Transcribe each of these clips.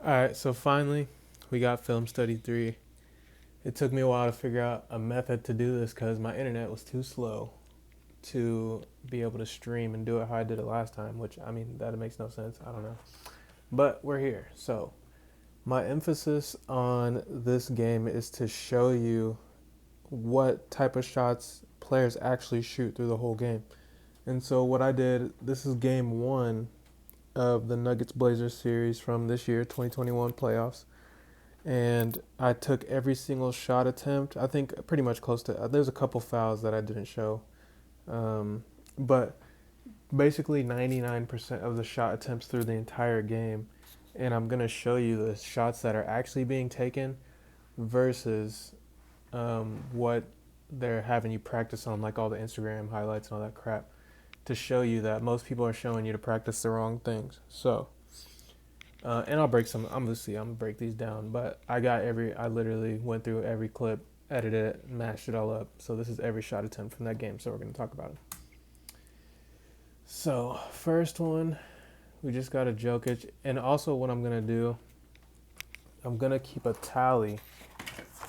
All right, so finally, we got Film Study 3. It took me a while to figure out a method to do this because my internet was too slow to be able to stream and do it how I did it last time, which, I mean, that makes no sense. I don't know. But we're here. So, my emphasis on this game is to show you what type of shots players actually shoot through the whole game. And so, what I did, this is game one of the Nuggets Blazers series from this year, 2021 playoffs. And I took every single shot attempt. I think pretty much close to. There's a couple fouls that I didn't show, but basically 99% of the shot attempts through the entire game. And I'm gonna show you the shots that are actually being taken versus what they're having you practice on, like all the Instagram highlights and all that crap, to show you that most people are showing you to practice the wrong things. So. And I'll break some. I'm gonna break these down. But I literally went through every clip, edited it, mashed it all up. So this is every shot attempt from that game. So we're gonna talk about it. So first one, we just got a Jokic, and also what I'm gonna do, I'm gonna keep a tally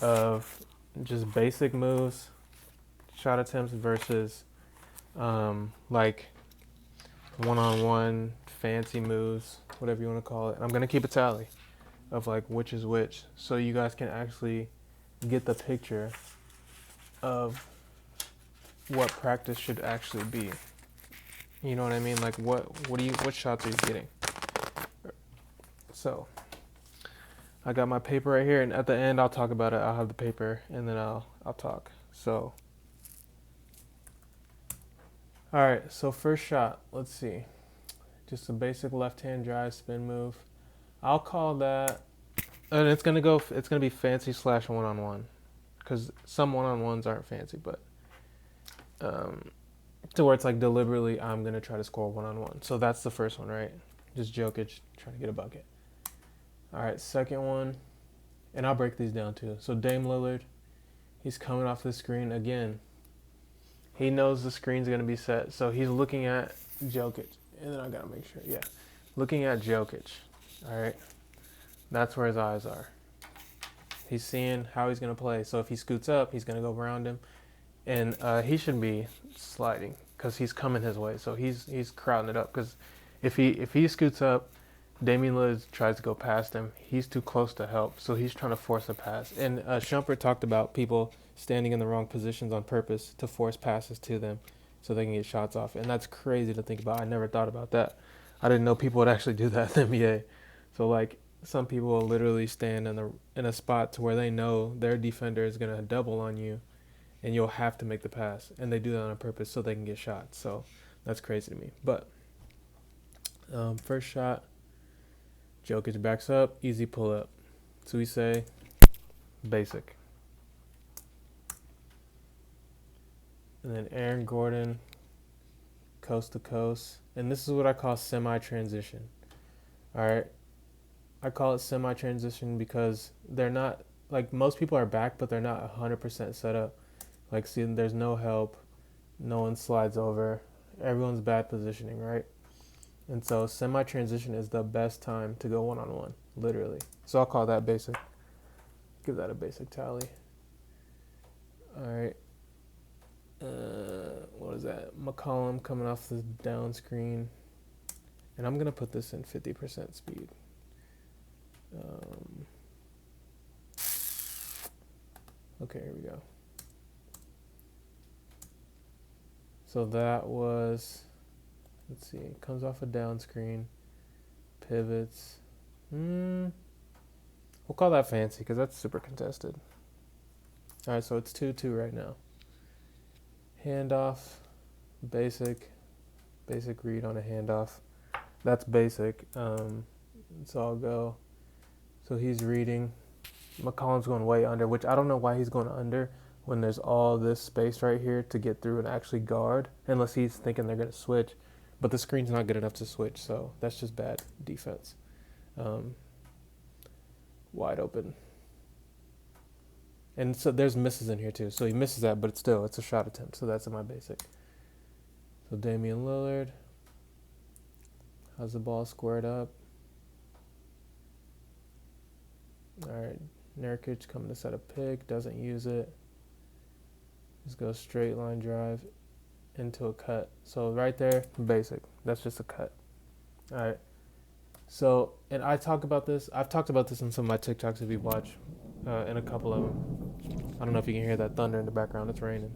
of just basic moves, shot attempts versus like one-on-one fancy moves, whatever you want to call it. And I'm gonna keep a tally of like which is which, so you guys can actually get the picture of what practice should actually be. You know what I mean? Like what shots are you getting? So I got my paper right here, and at the end I'll talk about it. I'll have the paper, and then I'll talk. So all right. So first shot. Let's see. Just a basic left-hand drive spin move. I'll call that, and it's gonna be fancy slash one-on-one, because some one-on-ones aren't fancy, but to where it's like deliberately I'm gonna try to score one-on-one. So that's the first one, right? Just Jokic trying to get a bucket. All right, second one, and I'll break these down too. So Dame Lillard, he's coming off the screen again. He knows the screen's gonna be set, so he's looking at Jokic, and then I gotta make sure, yeah, looking at Jokic. All right, that's where his eyes are. He's seeing how he's gonna play. So if he scoots up, he's gonna go around him, and he shouldn't be sliding because he's coming his way. So he's crowding it up, because if he scoots up, Damien Lillard tries to go past him. He's too close to help, so he's trying to force a pass. And Shumpert talked about people standing in the wrong positions on purpose to force passes to them so they can get shots off. And that's crazy to think about. I never thought about that. I didn't know people would actually do that in the NBA. So like some people will literally stand in a spot to where they know their defender is gonna double on you, and you'll have to make the pass. And they do that on purpose so they can get shots. So that's crazy to me. But first shot, Jokic backs up, easy pull up. So we say basic. And then Aaron Gordon, coast to coast. And this is what I call semi-transition. All right. I call it semi-transition because they're not, like, most people are back, but they're not 100% set up. Like, see, there's no help. No one slides over. Everyone's bad positioning, right? And so semi-transition is the best time to go one-on-one, literally. So I'll call that basic. Give that a basic tally. All right. What is that? McCollum coming off the down screen. And I'm going to put this in 50% speed. Okay, here we go. So that was, let's see, comes off a down screen, pivots. We'll call that fancy because that's super contested. All right, so it's 2-2 right now. Handoff, basic read on a handoff. That's basic. So I'll go. So he's reading. McCollum's going way under, which I don't know why he's going under when there's all this space right here to get through and actually guard, unless he's thinking they're going to switch. But the screen's not good enough to switch, so that's just bad defense. Wide open. And so there's misses in here too. So he misses that, but it's a shot attempt. So that's in my basic. So Damian Lillard has the ball squared up. Nurkic coming to set a pick, doesn't use it. Just goes straight line drive into a cut. So right there, basic. That's just a cut. All right. So, and I've talked about this in some of my TikToks if you watch, in a couple of them. I don't know if you can hear that thunder in the background. It's raining.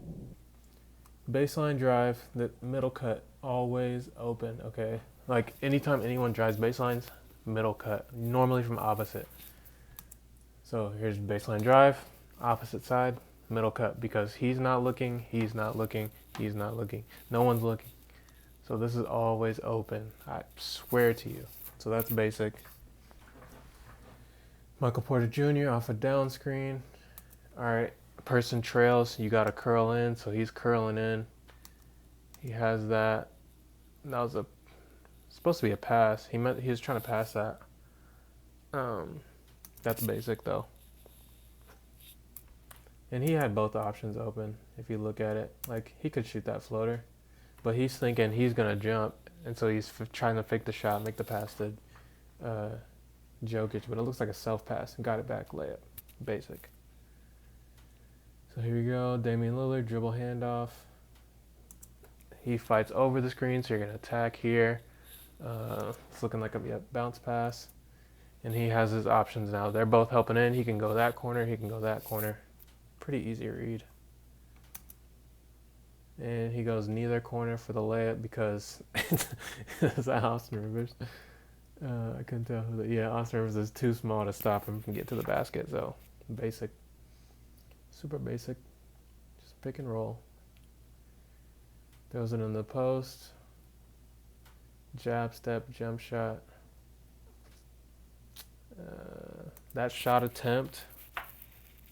Baseline drive, the middle cut, always open, okay? Like, anytime anyone drives baselines, middle cut, normally from opposite. So here's baseline drive, opposite side, middle cut, because he's not looking, he's not looking, he's not looking. No one's looking. So this is always open, I swear to you. So that's basic. Michael Porter Jr. off a down screen. All right, person trails, you got to curl in, so he's curling in. He has that. That was supposed to be a pass. He was trying to pass that. That's basic though. And he had both options open. If you look at it, like he could shoot that floater, but he's thinking he's gonna jump, and so he's trying to fake the shot, make the pass to Jokic, but it looks like a self pass and got it back, layup, basic. So here we go, Damien Lillard, dribble handoff. He fights over the screen, so you're gonna attack here. It's looking like a bounce pass. And he has his options now. They're both helping in. He can go that corner, he can go that corner. Pretty easy read. And he goes neither corner for the layup because it's Austin Rivers. I couldn't tell who Austin Rivers is too small to stop him from getting to the basket. So basic, super basic, just pick and roll. Throws it in the post. Jab step, jump shot. That shot attempt,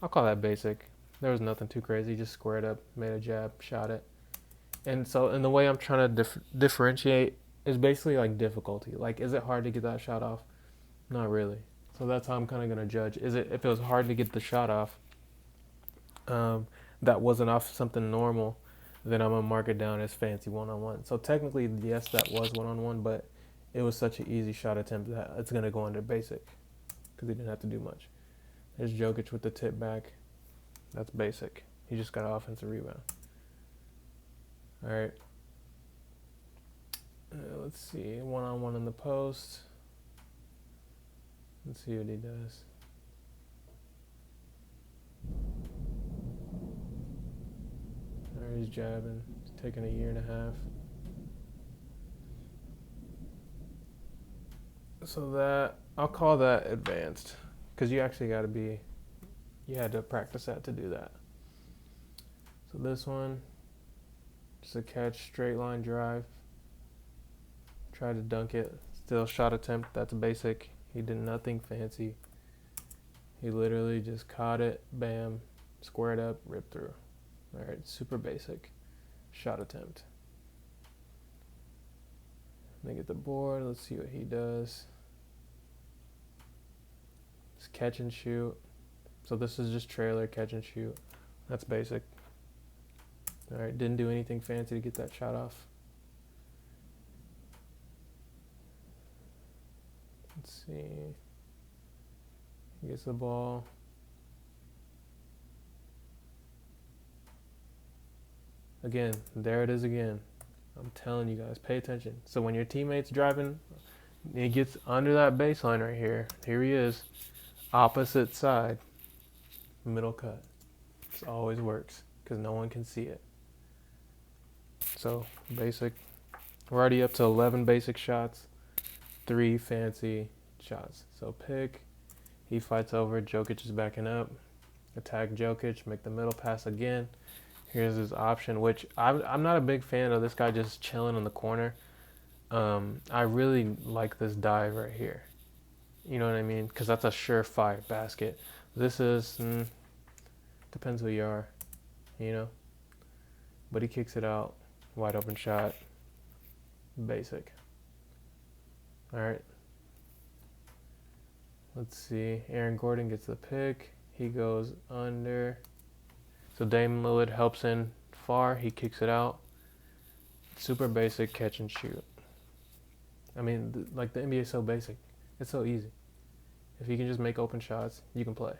I'll call that basic. There was nothing too crazy, just squared up, made a jab, shot it. And the way I'm trying to differentiate is basically like difficulty. Like, is it hard to get that shot off? Not really. So that's how I'm kind of going to judge. If it was hard to get the shot off, that wasn't off something normal, then I'm going to mark it down as fancy one-on-one. So technically, yes, that was one-on-one, but it was such an easy shot attempt that it's going to go under basic because he didn't have to do much. There's Jokic with the tip back. That's basic. He just got an offensive rebound. All right. Let's see. One-on-one in the post. Let's see what he does. All right, he's jabbing. It's taking a year and a half. So that, I'll call that advanced, because you actually got to be, you had to practice that to do that. So this one, just a catch, straight line drive. Tried to dunk it, still shot attempt, that's basic. He did nothing fancy. He literally just caught it, bam, squared up, ripped through. All right, super basic shot attempt. Let me get the board, let's see what he does. Just catch and shoot. So this is just trailer, catch and shoot. That's basic. All right, didn't do anything fancy to get that shot off. Let's see. He gets the ball. Again, there it is again. I'm telling you guys, pay attention. So when your teammate's driving, he gets under that baseline right here. Here he is, opposite side, middle cut. This always works because no one can see it. So basic. We're already up to 11 basic shots, 3 fancy shots. So pick. He fights over. Jokic is backing up. Attack Jokic. Make the middle pass again. Here's his option, which I'm not a big fan of this guy just chilling in the corner. I really like this dive right here. You know what I mean? Because that's a surefire basket. This is, depends who you are, you know? But he kicks it out. Wide open shot. Basic. All right. Let's see. Aaron Gordon gets the pick. He goes under. So Damien Lillard helps in far. He kicks it out. Super basic catch and shoot. I mean, like the NBA is so basic. It's so easy. If you can just make open shots, you can play.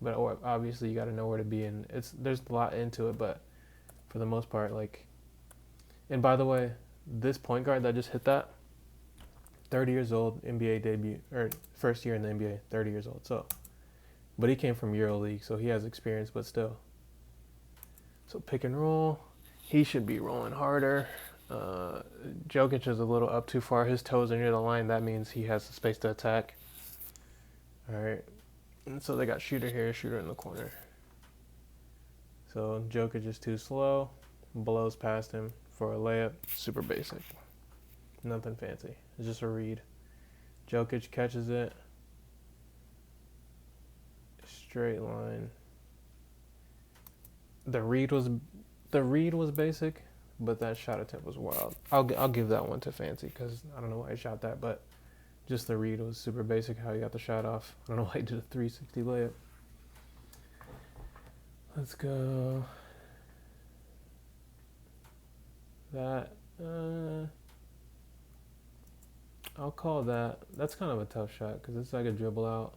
but obviously you got to know where to be, and there's a lot into it, but for the most part, like, and by the way, this point guard that just hit that, 30 years old, NBA debut, or first year in the NBA, 30 years old, so, but he came from EuroLeague, so he has experience, but still. So pick and roll, he should be rolling harder. Jokic is a little up too far, his toes are near the line, that means he has the space to attack. Alright, and so they got shooter here, shooter in the corner. So Jokic is too slow, blows past him for a layup, super basic. Nothing fancy, it's just a read. Jokic catches it, straight line. The read was basic, but that shot attempt was wild. I'll give that one to Fancy because I don't know why he shot that, but just the read was super basic. How he got the shot off. I don't know why he did a 360 layup. Let's go. That I'll call that. That's kind of a tough shot because it's like a dribble out.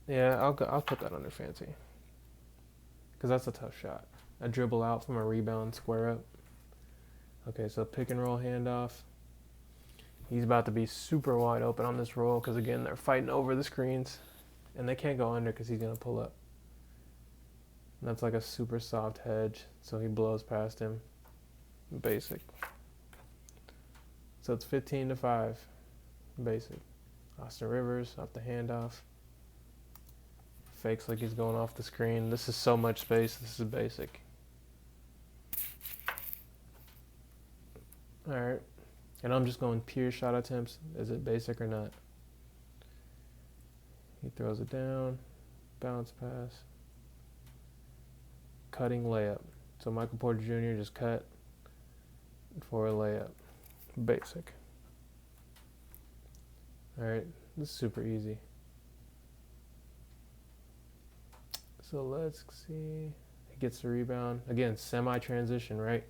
Yeah, I'll put that under Fancy because that's a tough shot. A dribble out from a rebound, square up. Okay, so pick and roll handoff. He's about to be super wide open on this roll because, again, they're fighting over the screens. And they can't go under because he's going to pull up. And that's like a super soft hedge, so he blows past him. Basic. So it's 15-5. Basic. Austin Rivers off the handoff. Fakes like he's going off the screen. This is so much space. This is basic. Alright. And I'm just going pure shot attempts. Is it basic or not? He throws it down. Bounce pass. Cutting layup. So Michael Porter Jr. just cut for a layup. Basic. Alright. This is super easy. So let's see. He gets the rebound. Again, semi-transition, right?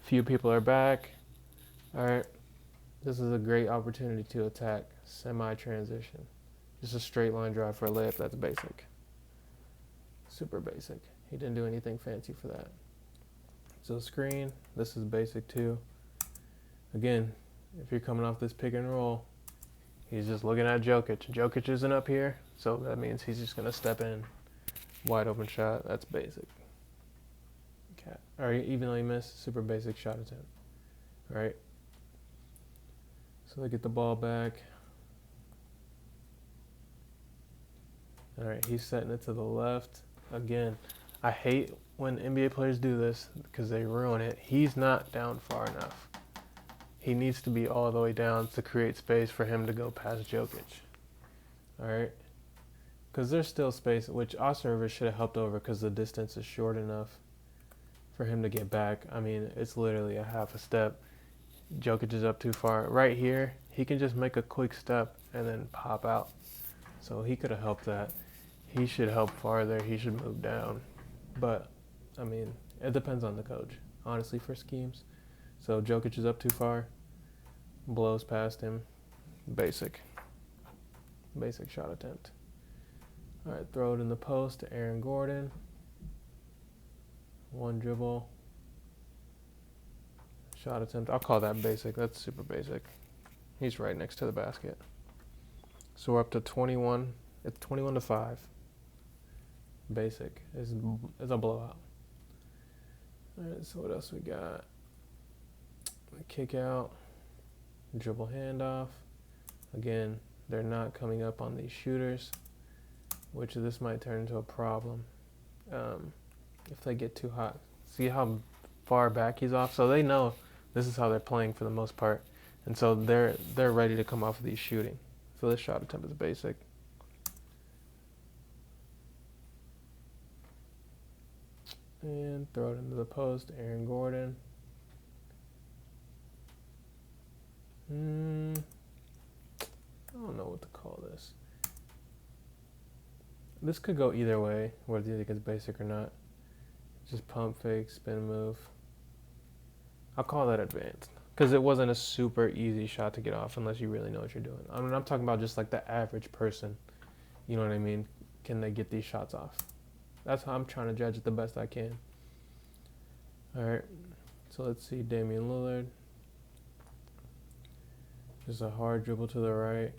Few people are back. Alright. This is a great opportunity to attack. Semi-transition. Just a straight line drive for a layup. That's basic. Super basic. He didn't do anything fancy for that. So screen. This is basic too. Again, if you're coming off this pick and roll, he's just looking at Jokic. Jokic isn't up here, so that means he's just going to step in. Wide open shot. That's basic. Okay. All right, even though he missed, super basic shot attempt. All right. So they get the ball back. All right, he's setting it to the left. Again, I hate when NBA players do this because they ruin it. He's not down far enough. He needs to be all the way down to create space for him to go past Jokic. All right? Because there's still space, which Austin Rivers should have helped over because the distance is short enough for him to get back. I mean, it's literally a half a step. Jokic is up too far. Right here, he can just make a quick step and then pop out. So he could have helped that. He should help farther. He should move down. But, I mean, it depends on the coach, honestly, for schemes. So Jokic is up too far. Blows past him. Basic. Basic shot attempt. All right, throw it in the post to Aaron Gordon. One dribble. Shot attempt. I'll call that basic. That's super basic. He's right next to the basket. So we're up to 21. It's 21-5. Basic. It's a blowout. All right, so what else we got? Kick out. Dribble handoff. Again, they're not coming up on these shooters, which this might turn into a problem if they get too hot. See how far back he's off? So they know this is how they're playing for the most part. And so they're ready to come off of these shooting. So this shot attempt is basic. And throw it into the post. Aaron Gordon. I don't know what to call this. This could go either way, whether you think it's basic or not. Just pump fake, spin move. I'll call that advanced. Because it wasn't a super easy shot to get off unless you really know what you're doing. I mean, I'm talking about just like the average person. You know what I mean? Can they get these shots off? That's how I'm trying to judge it the best I can. All right, so let's see Damien Lillard. Just a hard dribble to the right.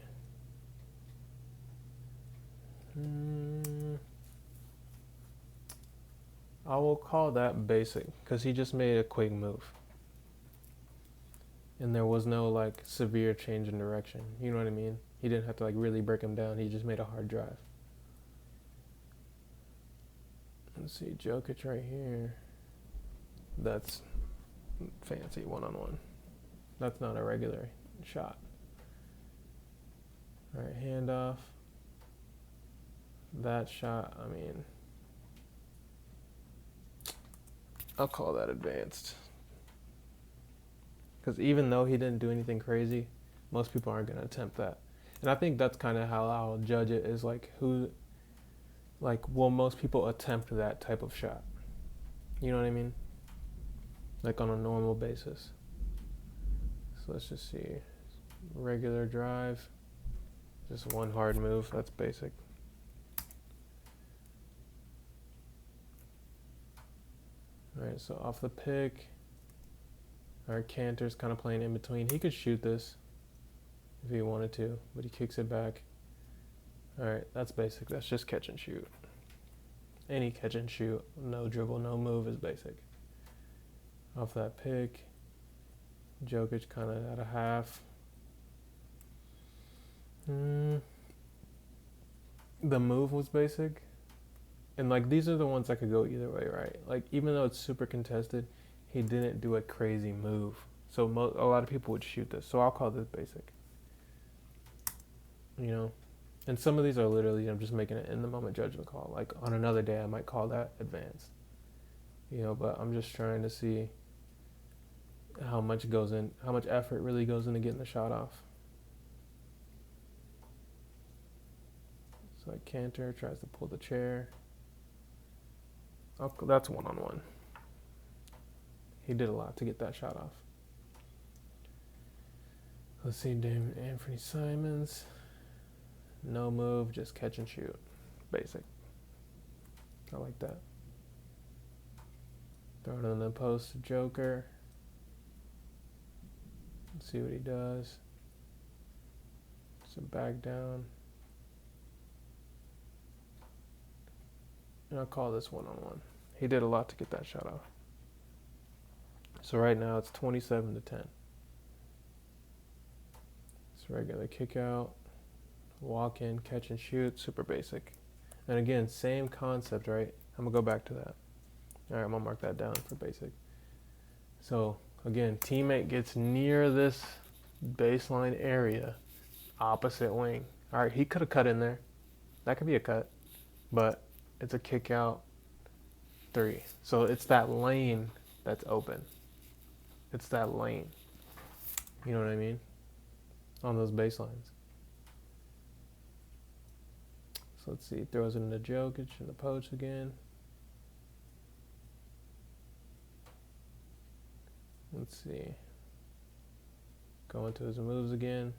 I will call that basic because he just made a quick move. And there was no like severe change in direction. You know what I mean? He didn't have to like really break him down. He just made a hard drive. Let's see, Jokic right here. That's fancy one-on-one. That's not a regular shot. All right, handoff. That shot, I mean, I'll call that advanced. Because even though he didn't do anything crazy, most people aren't going to attempt that. And I think that's kind of how I'll judge it, is like will most people attempt that type of shot? You know what I mean? Like on a normal basis. So let's just see. Regular drive. Just one hard move. That's basic. Alright, so off the pick. Alright, Cantor's kind of playing in between. He could shoot this if he wanted to, but he kicks it back. Alright, that's basic. That's just catch and shoot. Any catch and shoot, no dribble, no move is basic. Off that pick, Jokic kind of at a half. The move was basic. And like these are the ones that could go either way, right? Like even though it's super contested, he didn't do a crazy move. So a lot of people would shoot this. So I'll call this basic. You know? And some of these are literally, I'm just making an in-the-moment judgment call. Like on another day, I might call that advanced. You know, but I'm just trying to see how much effort really goes into getting the shot off. So like Cantor tries to pull the chair. That's one-on-one. He did a lot to get that shot off. Let's see, Anthony Simons. No move, just catch and shoot. Basic. I like that. Throw it in the post to Joker. Let's see what he does. So back down. And I'll call this one-on-one. He did a lot to get that shot off. So right now it's 27-10. It's regular kick out, walk in, catch and shoot, super basic. And again, same concept, right? I'm gonna go back to that. All right, I'm gonna mark that down for basic. So again, teammate gets near this baseline area, opposite wing. All right, he could have cut in there. That could be a cut, but it's a kick out 3. So it's that lane that's open. It's that lane. You know what I mean? On those baselines. So let's see. Throws it into Jokic in the post again. Let's see. Go into his moves again.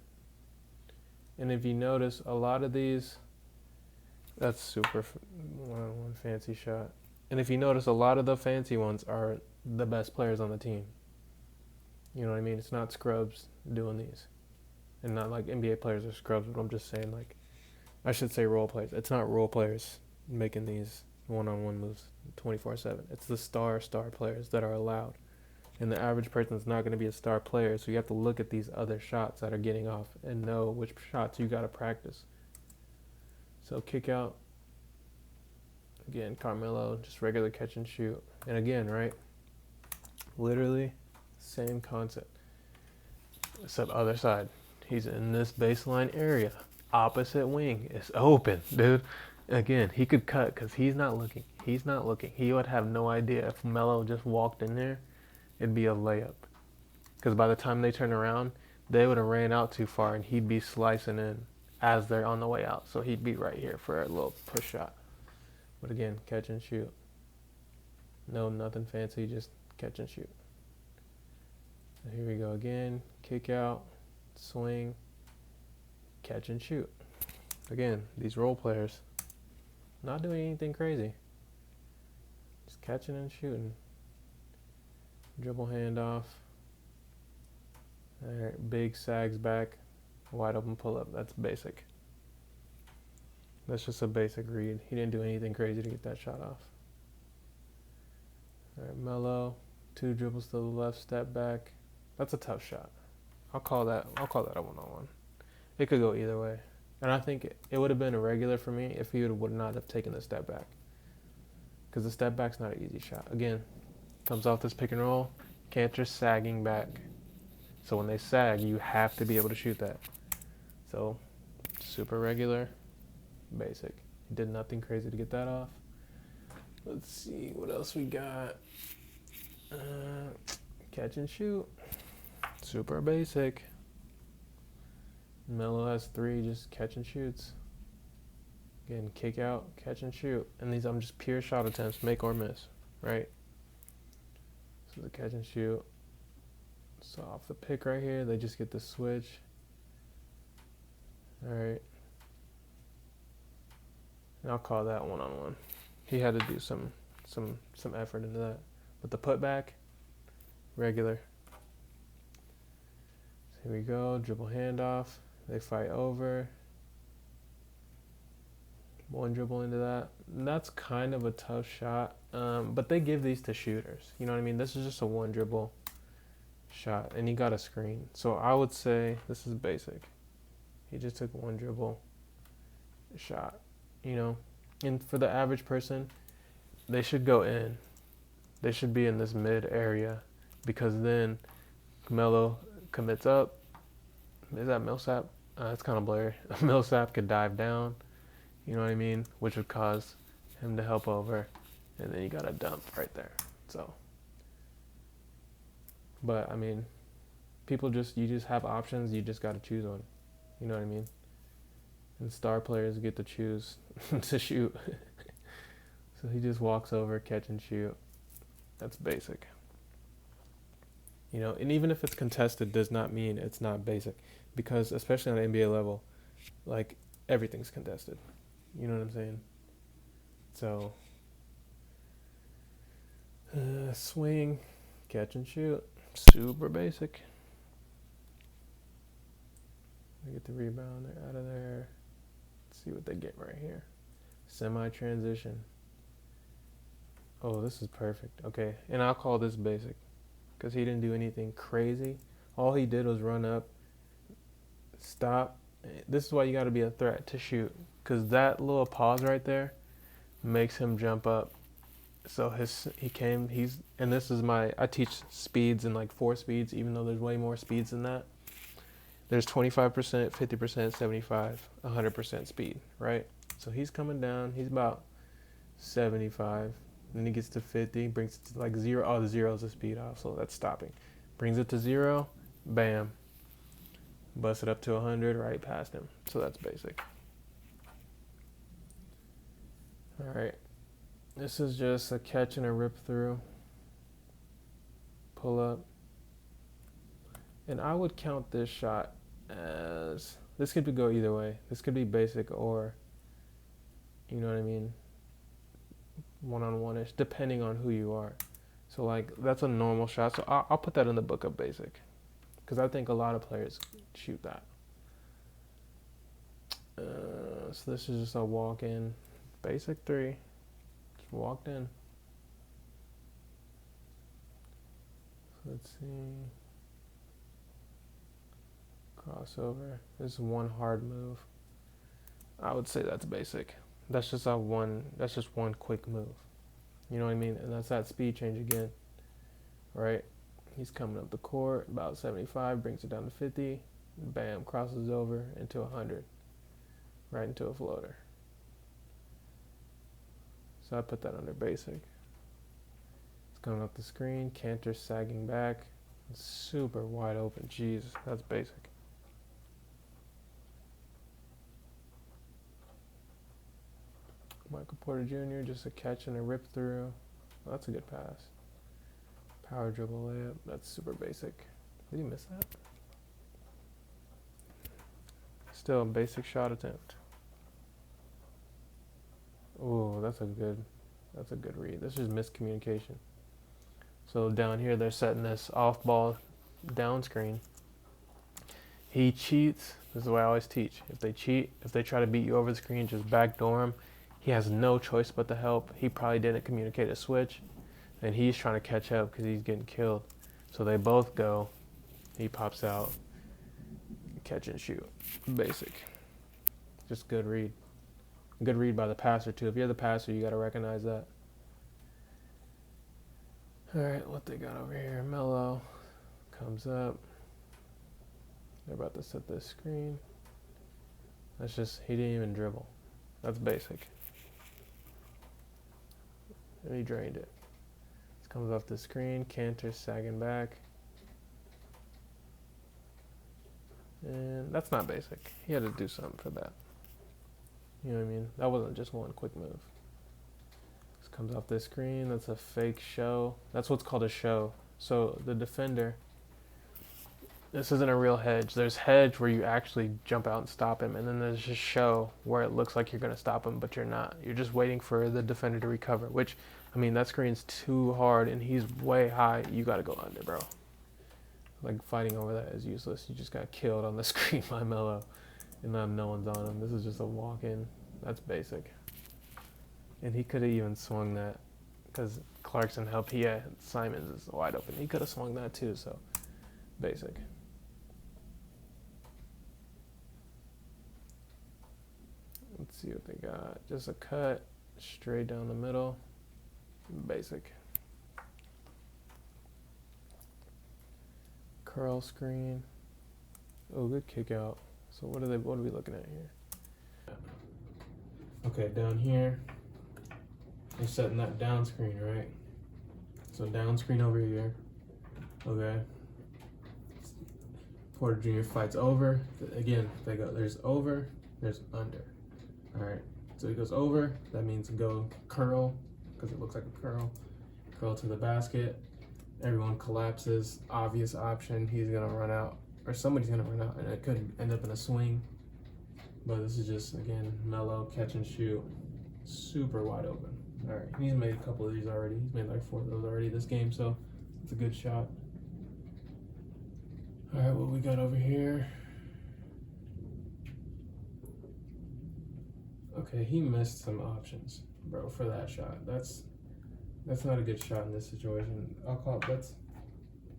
And if you notice, a lot of these, that's super one fancy shot. And if you notice, a lot of the fancy ones are the best players on the team. You know what I mean? It's not scrubs doing these. And not like NBA players are scrubs, but I'm just saying, like, I should say role players. It's not role players making these one-on-one moves 24/7. It's the star players that are allowed. And the average person is not going to be a star player, so you have to look at these other shots that are getting off and know which shots you got to practice. So kick out. Again, Carmelo, just regular catch and shoot. And again, right? Literally, same concept. Except other side. He's in this baseline area. Opposite wing is open, dude. Again, he could cut because he's not looking. He's not looking. He would have no idea if Melo just walked in there. It'd be a layup. Because by the time they turn around, they would have ran out too far and he'd be slicing in as they're on the way out. So he'd be right here for a little push shot. But again, catch and shoot. No, nothing fancy, just catch and shoot. So here we go again. Kick out, swing, catch and shoot. Again, these role players, not doing anything crazy. Just catching and shooting. Dribble handoff. Alright, big sags back. Wide open pull up. That's basic. That's just a basic read. He didn't do anything crazy to get that shot off. Alright, Melo. 2 dribbles to the left, step back. That's a tough shot. I'll call that a one-on-one. It could go either way. And I think it would have been a regular for me if he would not have taken the step back. Because the step back's not an easy shot. Again, comes off this pick and roll. Cantor sagging back. So when they sag, you have to be able to shoot that. So, super regular, basic. He did nothing crazy to get that off. Let's see what else we got. Catch and shoot. Super basic. Melo has 3, just catch and shoots. Again, kick out, catch and shoot. And these, I'm just pure shot attempts, make or miss, right? So the catch and shoot. So off the pick right here, they just get the switch. All right. And I'll call that one-on-one. He had to do some effort into that. But the putback, regular. So here we go, dribble handoff. They fight over. 1 dribble into that. And that's kind of a tough shot. But they give these to shooters. You know what I mean? This is just a 1 dribble shot. And he got a screen. So I would say this is basic. He just took 1 dribble shot. You know? And for the average person, they should go in. They should be in this mid area. Because then Melo commits up. Is that Millsap? It's kind of blurry. Millsap could dive down. You know what I mean? Which would cause him to help over. And then you got a dump right there. So. But, I mean, you just have options. You just got to choose one. You know what I mean? And star players get to choose to shoot. So he just walks over, catch and shoot. That's basic. You know, and even if it's contested does not mean it's not basic. Because especially on the NBA level, like, everything's contested. You know what I'm saying? So, swing, catch and shoot. Super basic. They get the rebound, they're out of there. Let's see what they get right here. Semi-transition. Oh, this is perfect. Okay, and I'll call this basic because he didn't do anything crazy. All he did was run up, stop. This is why you got to be a threat to shoot, because that little pause right there makes him jump up. So and this is I teach speeds in like 4 speeds, even though there's way more speeds than that. There's 25%, 50%, 75, 100% speed, right? So he's coming down, he's about 75. Then he gets to 50, brings it to like 0. Oh, the 0 is the speed off, so that's stopping. Brings it to 0, bam. Bust it up to 100, right past him. So that's basic. All right. This is just a catch and a rip through. Pull up. And I would count this shot as, this could go either way. This could be basic or, you know what I mean, one-on-one-ish, depending on who you are. So, like, that's a normal shot. So I'll put that in the book of basic, because I think a lot of players shoot that. So this is just a walk-in, basic 3. Just walked in. So let's see. Crossover. This is 1 hard move. I would say that's basic. That's just one quick move. You know what I mean? And that's that speed change again. Right? He's coming up the court, about 75, brings it down to 50. Bam, crosses over into 100. Right into a floater. So I put that under basic. It's coming up the screen. Cantor sagging back. It's super wide open. Jeez, that's basic. Michael Porter Jr., just a catch and a rip through. Well, that's a good pass. Power dribble layup. That's super basic. Did he miss that? Still a basic shot attempt. Ooh, that's a good read. This is miscommunication. So down here they're setting this off ball down screen. He cheats. This is the way I always teach. If they cheat, if they try to beat you over the screen, just backdoor him. He has no choice but to help. He probably didn't communicate a switch, and he's trying to catch up because he's getting killed. So they both go. He pops out, catch and shoot. Basic. Just good read. Good read by the passer too. If you're the passer, you got to recognize that. All right, what they got over here? Melo comes up. They're about to set this screen. That's just, he didn't even dribble. That's basic. And he drained it. This comes off the screen. Cantor sagging back. And that's not basic. He had to do something for that. You know what I mean? That wasn't just one quick move. This comes off this screen. That's a fake show. That's what's called a show. So the defender, this isn't a real hedge. There's hedge where you actually jump out and stop him, and then there's just show where it looks like you're going to stop him, but you're not. You're just waiting for the defender to recover, which, I mean, that screen's too hard, and he's way high. You got to go under, bro. Like, fighting over that is useless. You just got killed on the screen by Melo, and now no one's on him. This is just a walk-in. That's basic. And he could have even swung that, because Clarkson helped. Simons is wide open. He could have swung that too, so basic. Let's see what they got. Just a cut, straight down the middle. Basic. Curl screen. Oh, good kick out. So what are we looking at here? Okay, down here, they're setting that down screen, right? So down screen over here. Okay. Porter Jr. fights over. Again, they go. There's over. There's under. All right. So he goes over. That means go curl, because it looks like a curl. Curl to the basket. Everyone collapses. Obvious option. He's gonna run out, or somebody's gonna run out, and it could end up in a swing. But this is just, again, Melo catch and shoot, super wide open. All right, he's made a couple of these already. He's made like 4 of those already this game, so it's a good shot. All right, what we got over here? Okay, he missed some options, bro, for that shot. That's not a good shot in this situation. I'll call it, that's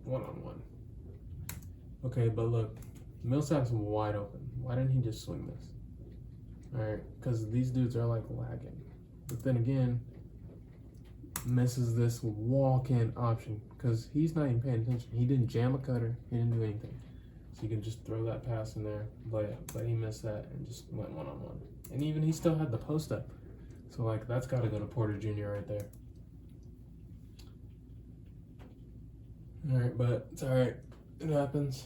one-on-one. Okay, but look, Millsap's wide open. Why didn't he just swing this? All right, because these dudes are like lagging. But then again, misses this walk-in option because he's not even paying attention. He didn't jam a cutter. He didn't do anything. So you can just throw that pass in there. But he missed that and just went one-on-one. And even he still had the post-up. So, like, that's got to go to Porter Jr. right there. All right, but it's all right. It happens.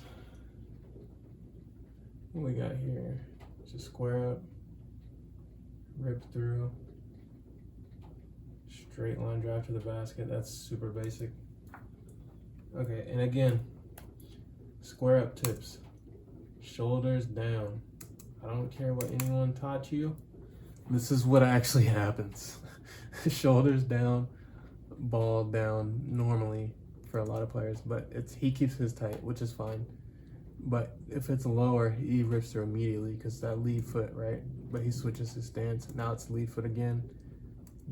What we got here? Just square up, rip through, straight line drive to the basket. That's super basic. Okay, and again, square up tips, shoulders down. I don't care what anyone taught you. This is what actually happens. Shoulders down, ball down normally for a lot of players, but he keeps his tight, which is fine. But if it's lower, he rips through immediately because that lead foot, right? But he switches his stance. Now it's lead foot again.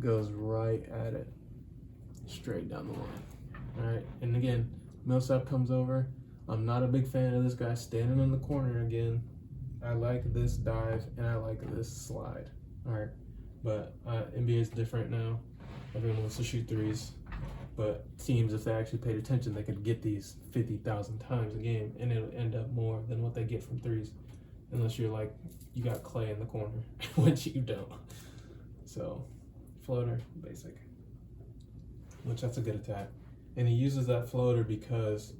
Goes right at it. Straight down the line. All right. And again, Millsap comes over. I'm not a big fan of this guy standing in the corner again. I like this dive and I like this slide. All right. But NBA is different now. Everyone wants to shoot threes. But teams, if they actually paid attention, they could get these 50,000 times a game, and it'll end up more than what they get from threes, unless you're like, you got Clay in the corner, which you don't. So, floater, basic, which that's a good attack. And he uses that floater because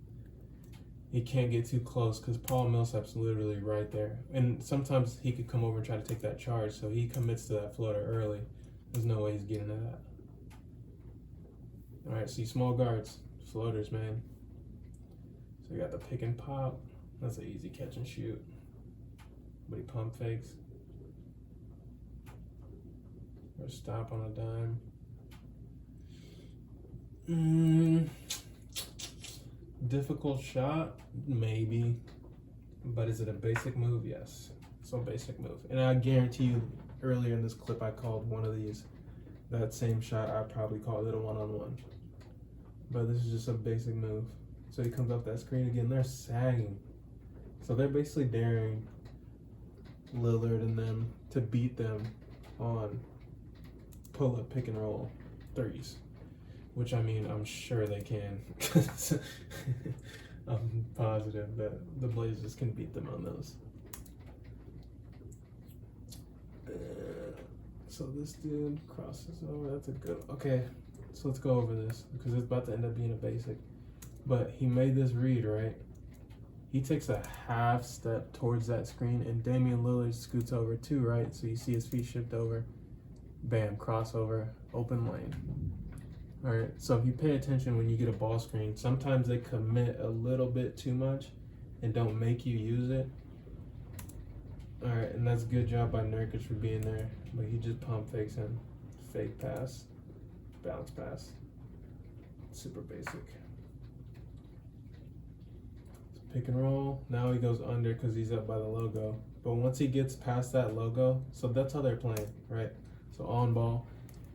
he can't get too close because Paul Millsap's literally right there. And sometimes he could come over and try to take that charge, so he commits to that floater early. There's no way he's getting to that. All right, see, small guards, floaters, man. So you got the pick and pop. That's an easy catch and shoot. But he pump fakes. or stop on a dime. Difficult shot, maybe, but is it a basic move? Yes. So basic move, and I guarantee you, earlier in this clip, I called one of these. That same shot, I probably called it a one-on-one. But this is just a basic move. So he comes off that screen again. They're sagging, so they're basically daring Lillard and them to beat them on pull-up pick and roll threes, which I mean I'm sure they can. I'm positive that the Blazers can beat them on those. So this dude crosses over. That's a good. Okay, so let's go over this because it's about to end up being a basic. But he made this read, right? He takes a half step towards that screen, and Damien Lillard scoots over too, right? So you see his feet shift over. Bam, crossover, open lane. All right, so if you pay attention when you get a ball screen, sometimes they commit a little bit too much and don't make you use it. All right, and that's a good job by Nurkic for being there, but he just pump fakes him. Fake pass, bounce pass. Super basic. Pick and roll. Now he goes under because he's up by the logo. But once he gets past that logo, so that's how they're playing, right? So on ball,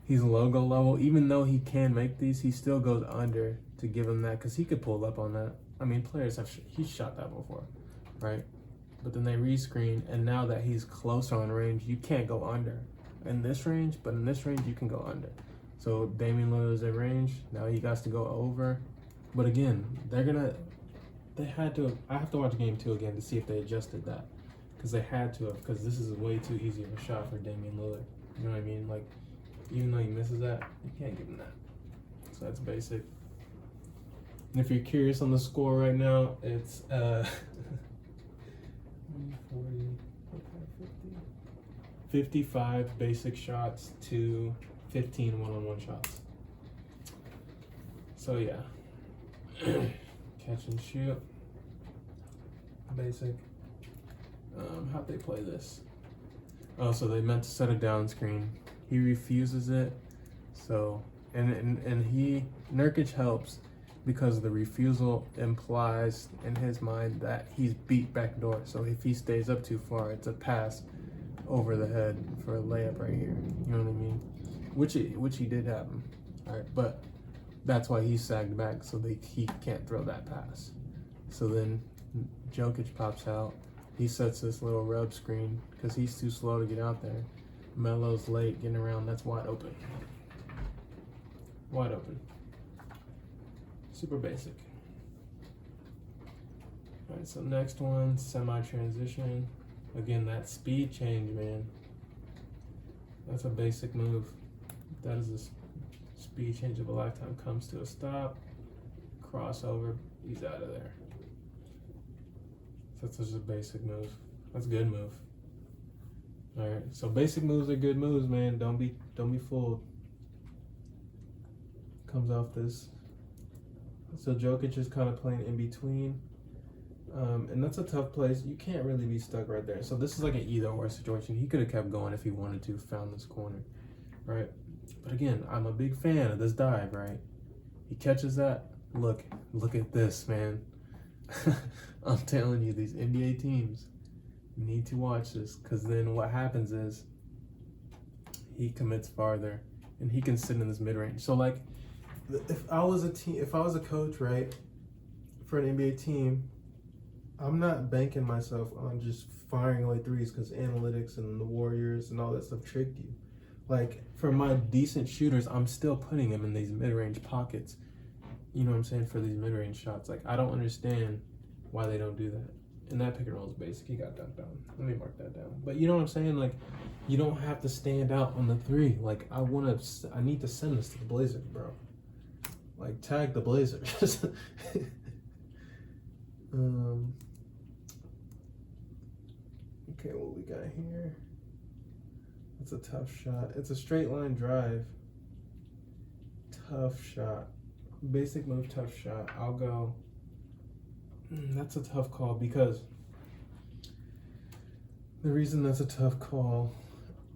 he's logo level. Even though he can make these, he still goes under to give him that because he could pull up on that. I mean, players have he's shot that before, right? But then they rescreen, and now that he's closer on range, you can't go under in this range, but in this range you can go under. So Damien Lillard's in range. Now he got to go over. But again, they had to. I have to watch game 2 again to see if they adjusted that, because they had to have. Because this is way too easy of a shot for Damien Lillard. You know what I mean? Like, even though he misses that, you can't give him that. So that's basic. And if you're curious on the score right now, it's 55 basic shots to 15 one-on-one shots. So yeah, catch and shoot, basic. How'd they play this? Oh, so they meant to set a down screen. He refuses it. So and Nurkic helps because the refusal implies in his mind that he's beat backdoor. So if he stays up too far, it's a pass over the head for a layup right here. You know what I mean? Which he did happen. All right, but that's why he sagged back so he can't throw that pass. So then Jokic pops out. He sets this little rub screen because he's too slow to get out there. Melo's late getting around. That's wide open. Wide open. Super basic. All right, so next one, semi-transition. Again, that speed change, man. That's a basic move. That is a speed change of a lifetime. Comes to a stop, crossover, he's out of there. That's just a basic move. That's a good move. All right, so basic moves are good moves, man. Don't be fooled. Comes off this. So Jokic is kind of playing in between. And that's a tough place. You can't really be stuck right there. So this is like an either-or situation. He could have kept going if he wanted to, found this corner, right? But again, I'm a big fan of this dive, right? He catches that. Look at this, man. I'm telling you, these NBA teams need to watch this, because then what happens is he commits farther, and he can sit in this mid-range. So like, if I was a coach, right, for an NBA team, I'm not banking myself on just firing away threes because analytics and the Warriors and all that stuff tricked you. Like, for my decent shooters, I'm still putting them in these mid-range pockets. You know what I'm saying? For these mid-range shots. Like, I don't understand why they don't do that. And that pick and roll is basic. He got dunked on. Let me mark that down. But you know what I'm saying? Like, you don't have to stand out on the three. Like, I need to send this to the Blazers, bro. Like, tag the Blazers. Okay, what we got here? It's a tough shot. It's a straight line drive. Tough shot. Basic move, tough shot. I'll go. That's a tough call because the reason that's a tough call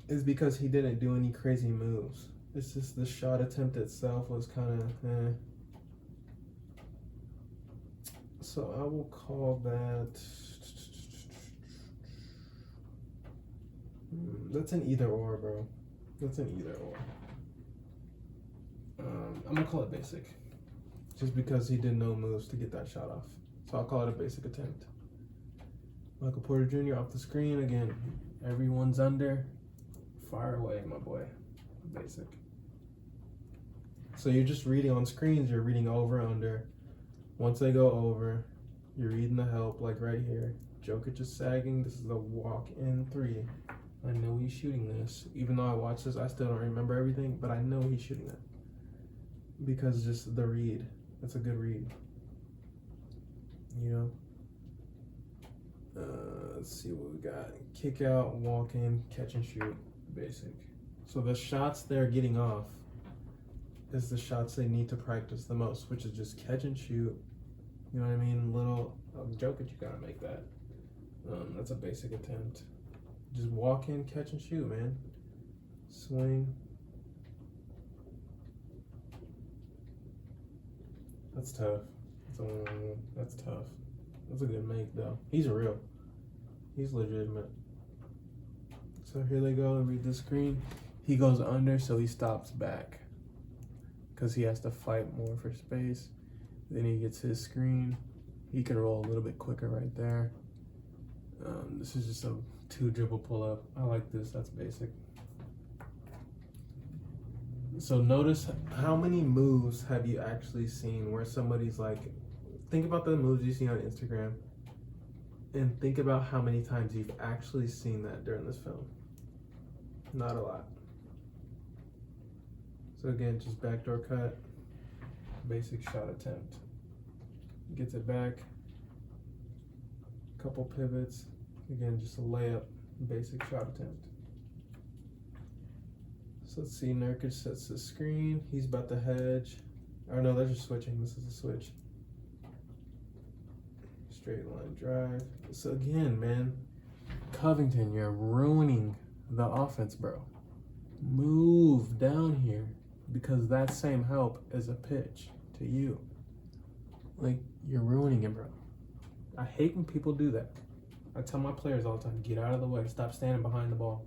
is because he didn't do any crazy moves. It's just the shot attempt itself was kind of So I will call that. That's an either or, bro. That's an either or. I'm gonna call it basic, just because he did no moves to get that shot off. So I'll call it a basic attempt. Michael Porter Jr. off the screen again. Everyone's under. Fire away, my boy. Basic. So you're just reading on screens. You're reading over, under. Once they go over, you're reading the help, like right here. Jokic is sagging. This is a walk-in three. I know he's shooting this. Even though I watched this, I still don't remember everything, but I know he's shooting it. Because just the read. It's a good read. You know? Let's see what we got. Kick out, walk in, catch and shoot. Basic. So the shots they're getting off is the shots they need to practice the most, which is just catch and shoot. You know what I mean? Little Jokic, you gotta make that. That's a basic attempt. Just walk in, catch and shoot, man. Swing. That's tough. That's tough. That's a good make, though. He's real. He's legitimate. So here they go. Read the screen. He goes under, so he stops back because he has to fight more for space. Then he gets his screen. He can roll a little bit quicker right there. This is just a 2-dribble pull-up. I like this. That's basic. So notice how many moves have you actually seen where somebody's like, think about the moves you see on Instagram and think about how many times you've actually seen that during this film. Not a lot. So again, just backdoor cut, basic shot attempt. Gets it back, couple pivots, again, just a layup, basic shot attempt. So let's see, Nurkic sets the screen. He's about to hedge. Oh no, they're just switching. This is a switch. Straight line drive. So again, man, Covington, you're ruining the offense, bro. Move down here because that same help is a pitch to you. Like, you're ruining it, bro. I hate when people do that. I tell my players all the time, get out of the way. Stop standing behind the ball.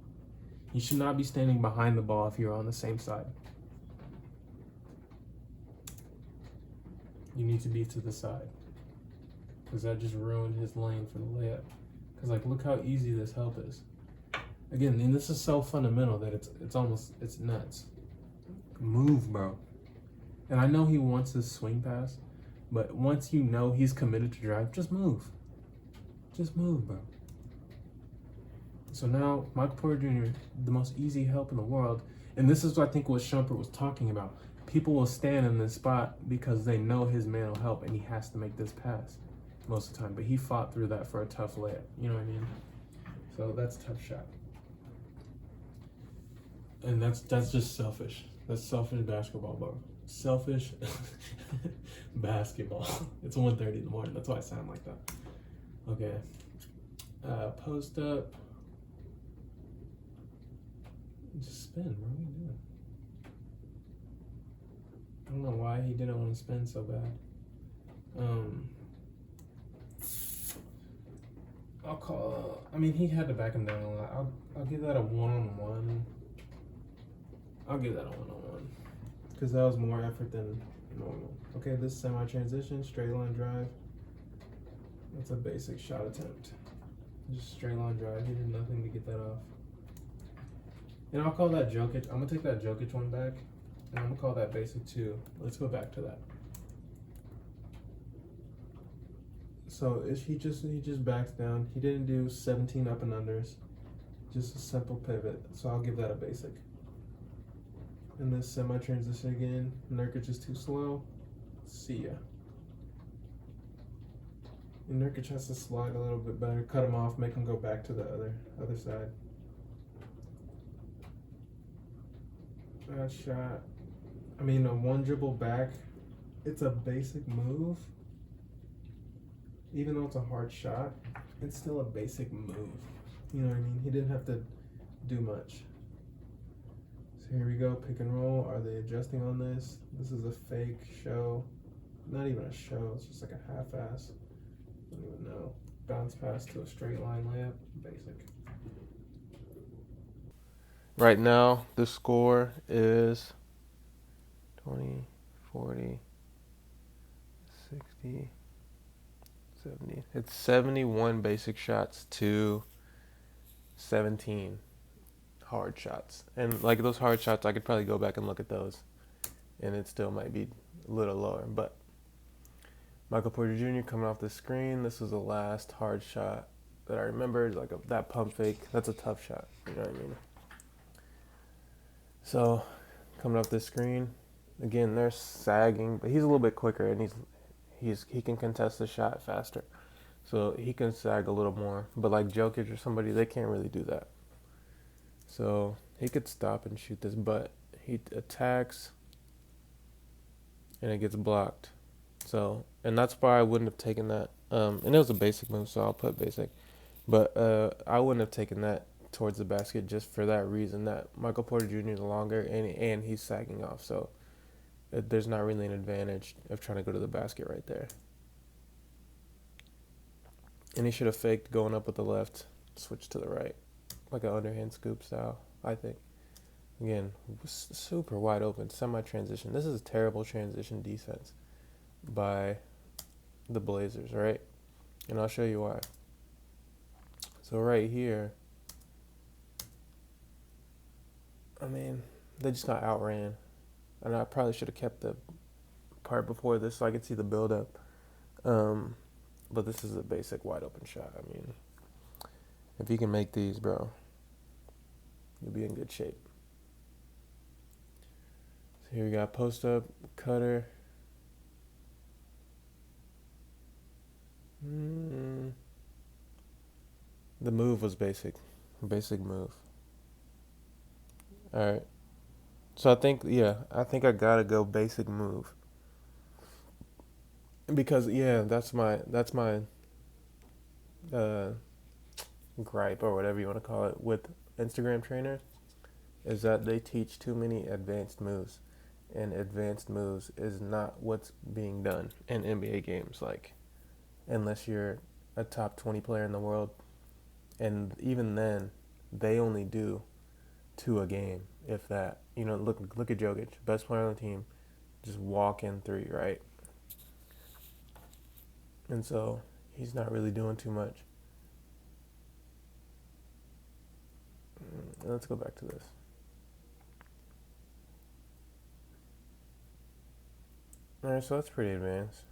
You should not be standing behind the ball if you're on the same side. You need to be to the side. Because that just ruined his lane for the layup. Because, like, look how easy this help is. Again, and this is so fundamental that it's nuts. Move, bro. And I know he wants this swing pass, but once you know he's committed to drive, just move. Just move, bro. So now, Michael Porter Jr., the most easy help in the world, and this is, I think, what Shumpert was talking about. People will stand in this spot because they know his man will help, and he has to make this pass most of the time. But he fought through that for a tough layup. You know what I mean? So that's a tough shot. And that's just selfish. That's selfish basketball, bro. Selfish basketball. It's 1:30 in the morning. That's why I sound like that. Okay. Post up. Just spin, bro. What are you doing? I don't know why he didn't want to spin so bad. I'll call. I mean, he had to back him down a lot. I'll give that a 1-on-1. I'll give that a 1-on-1 because that was more effort than normal. Okay, this semi-transition, straight line drive. That's a basic shot attempt. Just straight line drive. He did nothing to get that off. And I'll call that Jokic. I'm gonna take that Jokic one back, and I'm gonna call that basic too. Let's go back to that. So he just backs down. He didn't do 17 up and unders. Just a simple pivot. So I'll give that a basic. And this semi-transition again. Nurkic is too slow. See ya. And Nurkic has to slide a little bit better. Cut him off. Make him go back to the other side. That shot. I mean, a 1 dribble back. It's a basic move. Even though it's a hard shot, it's still a basic move. You know what I mean? He didn't have to do much. So here we go, pick and roll. Are they adjusting on this? This is a fake show. Not even a show, it's just like a half-ass. I don't even know. Bounce pass to a straight line layup. Basic. Right now, the score is 20, 40, 60, 70. It's 71 basic shots to 17 hard shots. And like those hard shots, I could probably go back and look at those, and it still might be a little lower. But Michael Porter Jr. coming off the screen. This was the last hard shot that I remembered, like that pump fake. That's a tough shot. You know what I mean? So coming off the screen, again, they're sagging, but he's a little bit quicker, and he can contest the shot faster, so he can sag a little more. But like Jokic or somebody, they can't really do that. So he could stop and shoot this, but he attacks, and it gets blocked. So, and that's why I wouldn't have taken that. And it was a basic move, so I'll put basic. But I wouldn't have taken that towards the basket just for that reason, that Michael Porter Jr. is longer, and he's sagging off. So there's not really an advantage of trying to go to the basket right there. And he should have faked going up with the left, switch to the right, like an underhand scoop style, I think. Again, super wide open, semi-transition. This is a terrible transition defense by the Blazers, right? And I'll show you why. So right here, I mean, they just got outran. And I probably should have kept the part before this so I could see the build-up. But this is a basic wide open shot. I mean, if you can make these, bro, you'll be in good shape. So here we got post-up, cutter. The move was basic move. All right. So I think I gotta go basic move. Because that's my gripe or whatever you want to call it with Instagram trainers, is that they teach too many advanced moves, and advanced moves is not what's being done in NBA games, like, unless you're a top 20 player in the world, and even then they only do 2 a game, if that. You know, look at Jokic, best player on the team, just walk in 3, right? And so he's not really doing too much. Let's go back to this. All right, so that's pretty advanced,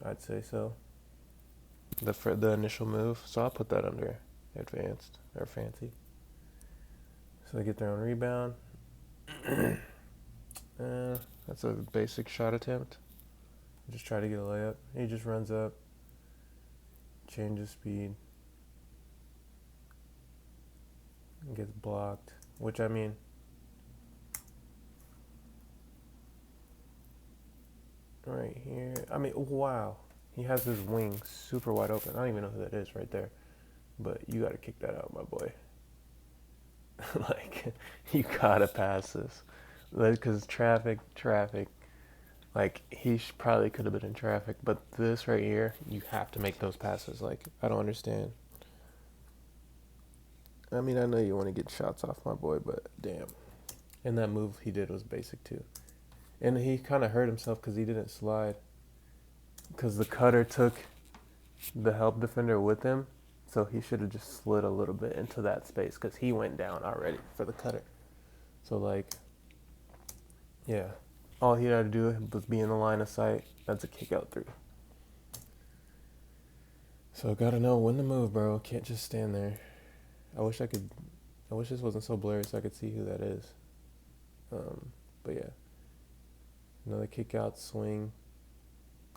I'd say so. The initial move, so I'll put that under advanced or fancy. So they get their own rebound. That's a basic shot attempt. Just try to get a layup. He just runs up, changes speed, and gets blocked. Which, I mean, right here. I mean, wow. He has his wing super wide open. I don't even know who that is right there. But you got to kick that out, my boy. Like, you got to pass this. Because traffic. Like, he probably could have been in traffic. But this right here, you have to make those passes. Like, I don't understand. I mean, I know you want to get shots off, my boy, but damn. And that move he did was basic, too. And he kind of hurt himself because he didn't slide. Because the cutter took the help defender with him. So he should have just slid a little bit into that space because he went down already for the cutter. So, like, yeah. All he had to do was be in the line of sight. That's a kick out 3. So, gotta know when to move, bro. Can't just stand there. I wish this wasn't so blurry so I could see who that is. But yeah. Another kick out swing.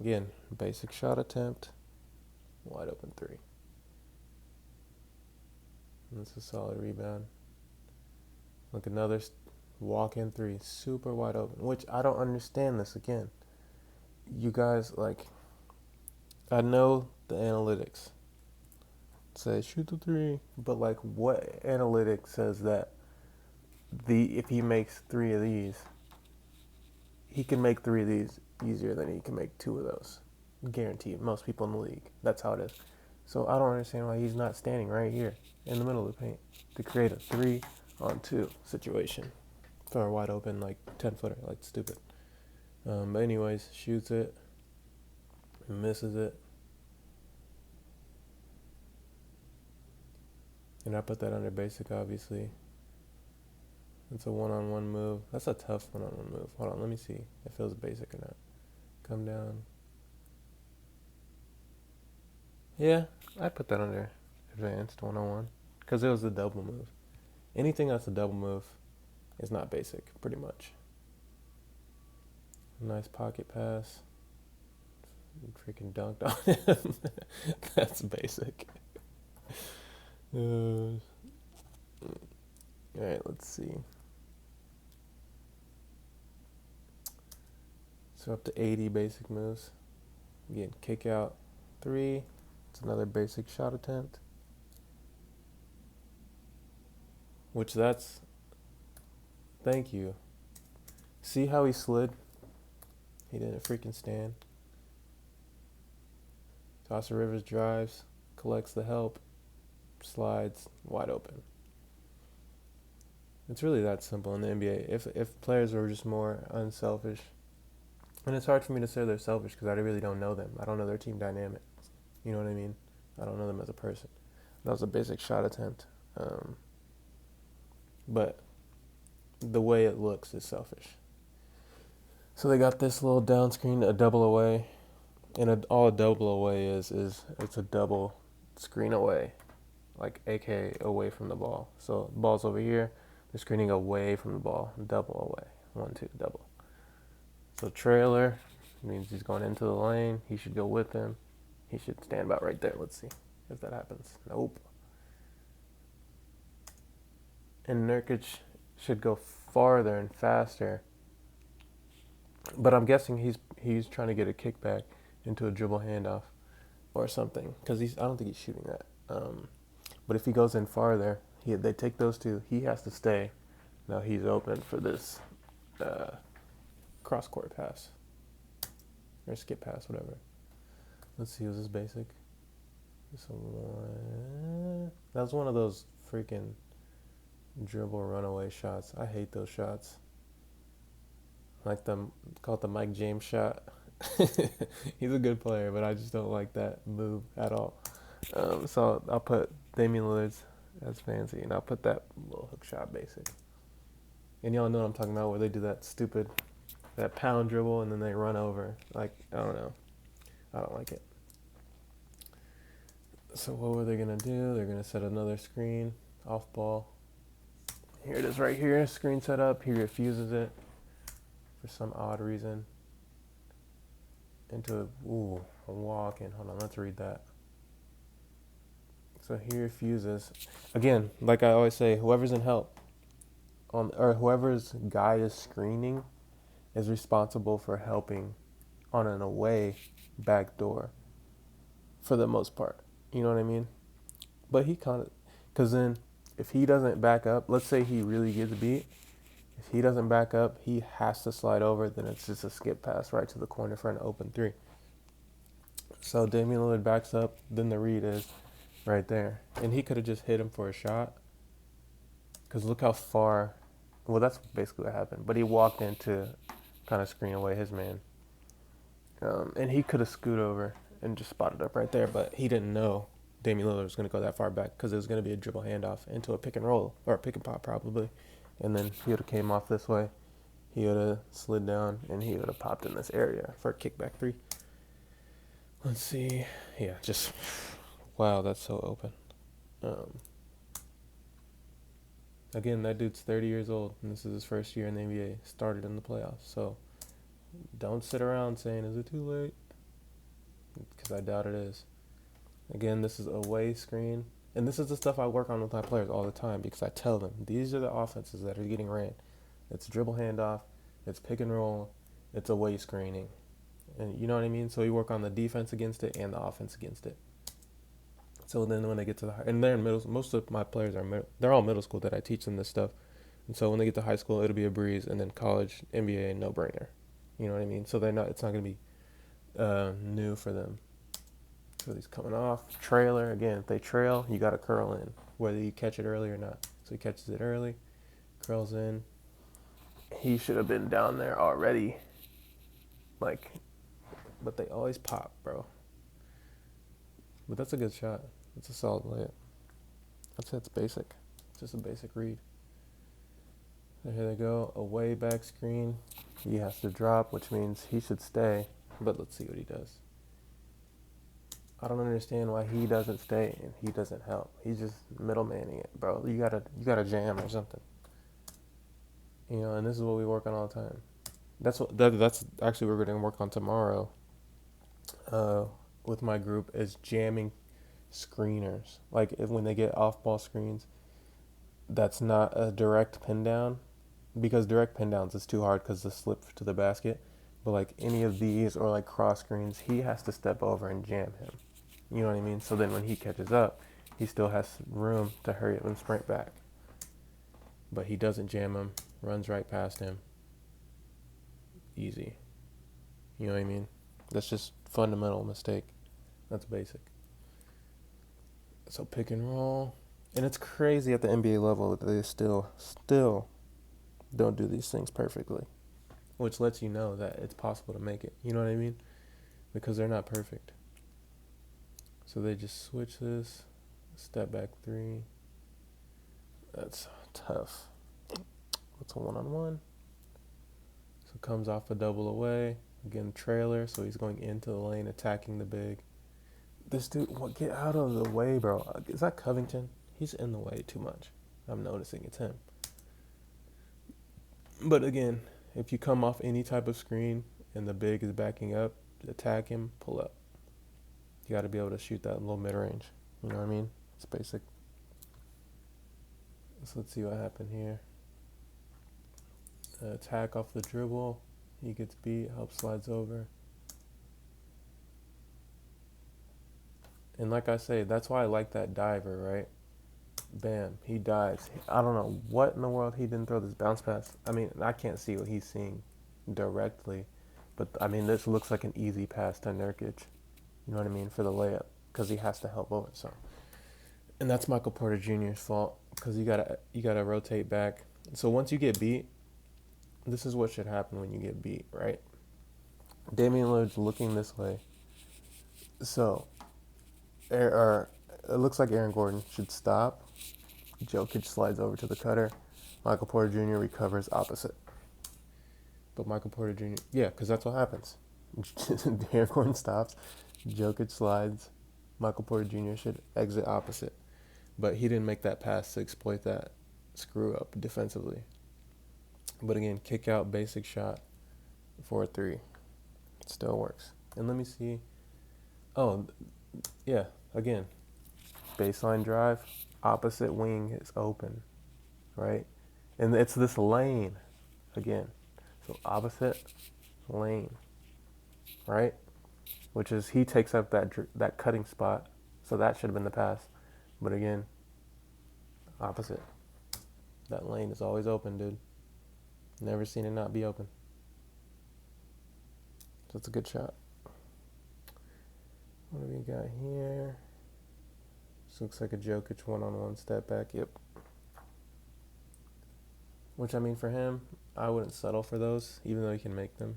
Again, basic shot attempt. Wide open 3. And that's a solid rebound. Look, another walk in 3. Super wide open. Which I don't understand this again. You guys, like, I know the analytics say shoot the 3, but like, what analytics says that if he makes 3 of these, he can make 3 of these easier than he can make 2 of those. Guaranteed. Most people in the league. That's how it is. So I don't understand why he's not standing right here in the middle of the paint to create a 3-on-2 situation for a wide open, like, 10-footer, like, stupid. But anyways, shoots it, misses it. And I put that under basic, obviously. It's a one-on-one move. That's a tough one-on-one move. Hold on, let me see if it feels basic or not. Come down. Yeah, I put that under advanced one-on-one because it was a double move. Anything that's a double move is not basic, pretty much. Nice pocket pass. Freaking dunked on him. That's basic. Alright, let's see. So up to 80 basic moves. Again, kick out 3. It's another basic shot attempt. Which that's... Thank you. See how he slid? He didn't freaking stand. Tosser Rivers drives, collects the help, slides, wide open. It's really that simple in the NBA. If players were just more unselfish, and it's hard for me to say they're selfish because I really don't know them. I don't know their team dynamic. You know what I mean? I don't know them as a person. That was a basic shot attempt. But the way it looks is selfish. So they got this little down screen, a double away. And all a double away is it's a double screen away, like aka away from the ball. So ball's over here, they're screening away from the ball, double away, 1-2 double. So trailer means he's going into the lane. He should go with him. He should stand about right there. Let's see if that happens. Nope. And Nurkic should go farther and faster. But I'm guessing he's trying to get a kickback into a dribble handoff or something because I don't think he's shooting that. But if he goes in farther, they take those 2. He has to stay. Now he's open for this cross-court pass or skip pass, whatever. Let's see, was this basic? That was one of those freaking dribble runaway shots. I hate those shots. Like call it the Mike James shot. He's a good player, but I just don't like that move at all. So I'll put Damien Lillard's as fancy, and I'll put that little hook shot basic. And y'all know what I'm talking about, where they do that pound dribble, and then they run over. Like, I don't know. I don't like it. So what were they going to do? They're going to set another screen, off ball. Here it is right here, screen set up. He refuses it for some odd reason. Into a walk in. Hold on, let's read that. So he refuses. Again, like I always say, whoever's in help, or whoever's guy is screening, is responsible for helping on an away back door for the most part. You know what I mean? But he kind of, because then if he doesn't back up, let's say he really gets beat, if he doesn't back up, he has to slide over, then it's just a skip pass right to the corner for an open 3. So Damien Lillard backs up, then the read is right there. And he could have just hit him for a shot. Because look how far, well, that's basically what happened. But he walked in to kind of screen away his man. And he could have scooted over and just spotted up right there, but he didn't know Damien Lillard was going to go that far back because it was going to be a dribble handoff into a pick and roll, or a pick and pop probably. And then he would have came off this way. He would have slid down, and he would have popped in this area for a kickback 3. Let's see. Yeah, just, wow, that's so open. Again, that dude's 30 years old, and this is his first year in the NBA. Started in the playoffs, so don't sit around saying, is it too late? Because I doubt it is. Again, this is away screen. And this is the stuff I work on with my players all the time because I tell them, these are the offenses that are getting ran. It's dribble handoff, it's pick and roll, it's away screening. And you know what I mean? So we work on the defense against it and the offense against it. So then when they get to and they're in middle, most of my players they're all middle school that I teach them this stuff. And so when they get to high school, it'll be a breeze, and then college, NBA, no brainer. You know what I mean? So they're not. It's not gonna be new for them. So he's coming off trailer again. If they trail, you got to curl in, whether you catch it early or not. So he catches it early, curls in. He should have been down there already. Like, but they always pop, bro. But that's a good shot. It's a solid layup. I'd say it's basic. It's just a basic read. So here they go. Away back screen. He has to drop, which means he should stay. But let's see what he does. I don't understand why he doesn't stay and he doesn't help. He's just middlemaning it, bro. You gotta jam or something. You know, and this is what we work on all the time. That's actually what we're gonna work on tomorrow. With my group is jamming screeners. Like when they get off ball screens, that's not a direct pin down, because direct pin downs is too hard because the slip to the basket. But like any of these or like cross screens, he has to step over and jam him. You know what I mean? So then when he catches up, he still has room to hurry up and sprint back. But he doesn't jam him, runs right past him. Easy. You know what I mean? That's just fundamental mistake. That's basic. So pick and roll. And it's crazy at the NBA level that they still don't do these things perfectly. Which lets you know that it's possible to make it. You know what I mean? Because they're not perfect. So they just switch this. Step back three. That's tough. It's a one-on-one. So comes off a double away. Again, trailer. So he's going into the lane, attacking the big. This dude, get out of the way, bro. Is that Covington? He's in the way too much. I'm noticing it's him. But again, if you come off any type of screen and the big is backing up, attack him, pull up. You got to be able to shoot that little mid-range. You know what I mean? It's basic. So let's see what happened here. Attack off the dribble. He gets beat, help slides over. And like I say, that's why I like that diver, right? Bam, he dives. I don't know what in the world he didn't throw this bounce pass. I mean, I can't see what he's seeing directly. But, I mean, this looks like an easy pass to Nurkic. You know what I mean? For the layup. Because he has to help over. So, and that's Michael Porter Jr.'s fault. Because you gotta rotate back. So once you get beat, this is what should happen when you get beat, right? Damien Lillard's looking this way. So, it looks like Aaron Gordon should stop. Jokic slides over to the cutter. Michael Porter Jr. recovers opposite. But Michael Porter Jr., yeah, because that's what happens. Aaron Gordon stops. Jokic slides. Michael Porter Jr. should exit opposite. But he didn't make that pass to exploit that screw up defensively. But again, kick out, basic shot for a three. It still works. And let me see. Oh, yeah, again, baseline drive, opposite wing is open, right? And it's this lane, again. So opposite lane, right? Which is he takes up that cutting spot, so that should have been the pass. But again, opposite. That lane is always open, dude. Never seen it not be open. So it's a good shot. What do we got here? This looks like a Jokic one-on-one step back. Yep. Which, I mean, for him, I wouldn't settle for those, even though he can make them.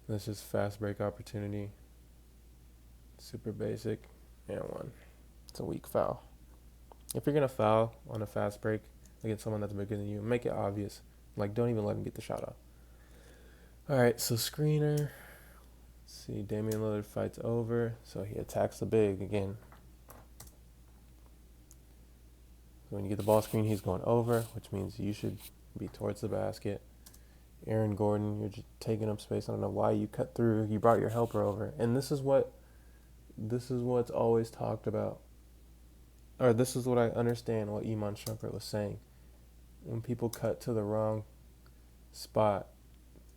That's just fast break opportunity. Super basic. And one. It's a weak foul. If you're going to foul on a fast break against someone that's bigger than you, make it obvious. Like, don't even let him get the shot off. All right, so screener. Let's see, Damien Lillard fights over, so he attacks the big again. So when you get the ball screen, he's going over, which means you should be towards the basket. Aaron Gordon, you're just taking up space. I don't know why you cut through. You brought your helper over. And this is what's always talked about. Or this is what I understand what Iman Shumpert was saying. When people cut to the wrong spot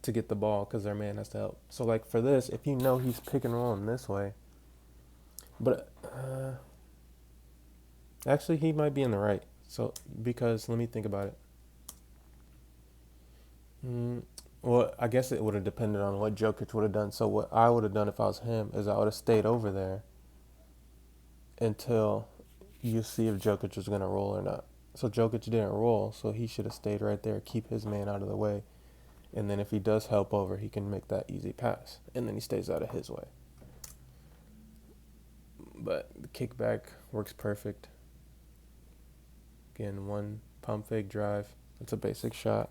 to get the ball because their man has to help. So, like, for this, if you know he's pick and rolling this way, but actually he might be in the right. So, because let me think about it. Mm, well, I guess it would have depended on what Jokic would have done. So what I would have done if I was him is I would have stayed over there until you see if Jokic was going to roll or not. So Jokic didn't roll, so he should have stayed right there, keep his man out of the way. And then if he does help over, he can make that easy pass. And then he stays out of his way. But the kickback works perfect. Again, one pump fake drive. It's a basic shot.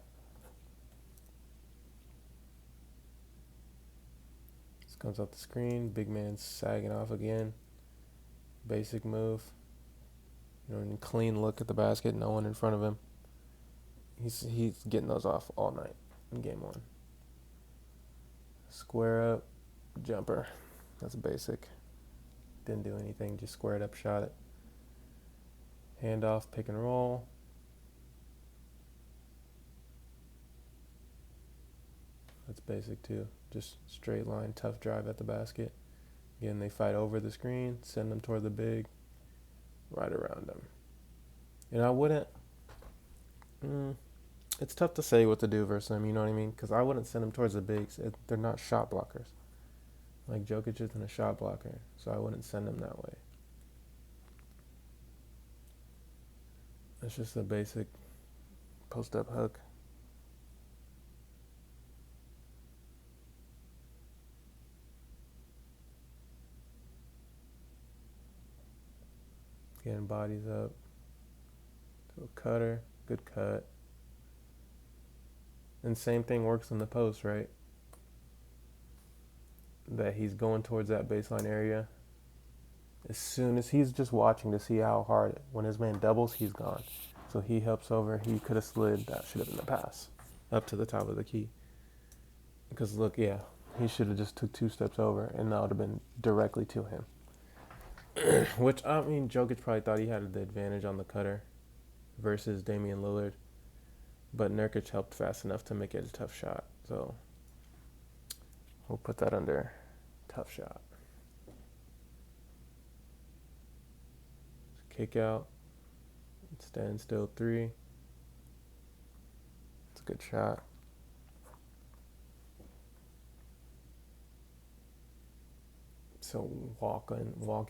This comes off the screen. Big man sagging off again. Basic move. You know, clean look at the basket. No one in front of him. He's getting those off all night in game one. Square up, jumper. That's basic. Didn't do anything. Just squared up, shot it. Handoff, pick and roll. That's basic too. Just straight line, tough drive at the basket. Again, they fight over the screen, send them toward the big, right around them. And I wouldn't. It's tough to say what to do versus them, you know what I mean? Because I wouldn't send them towards the bigs. They're not shot blockers. Like Jokic isn't a shot blocker, so I wouldn't send them that way. It's just a basic post-up hook. Getting bodies up to a cutter, good cut. And same thing works in the post, right? That he's going towards that baseline area. As soon as he's just watching to see how hard, when his man doubles, he's gone. So he helps over. He could have slid. That should have been the pass up to the top of the key. Because look, yeah, he should have just took 2 steps over, and that would have been directly to him. Which, I mean, Jokic probably thought he had the advantage on the cutter versus Damien Lillard. But Nurkic helped fast enough to make it a tough shot. So we'll put that under tough shot. Kick out. Stand still 3. It's a good shot. So walk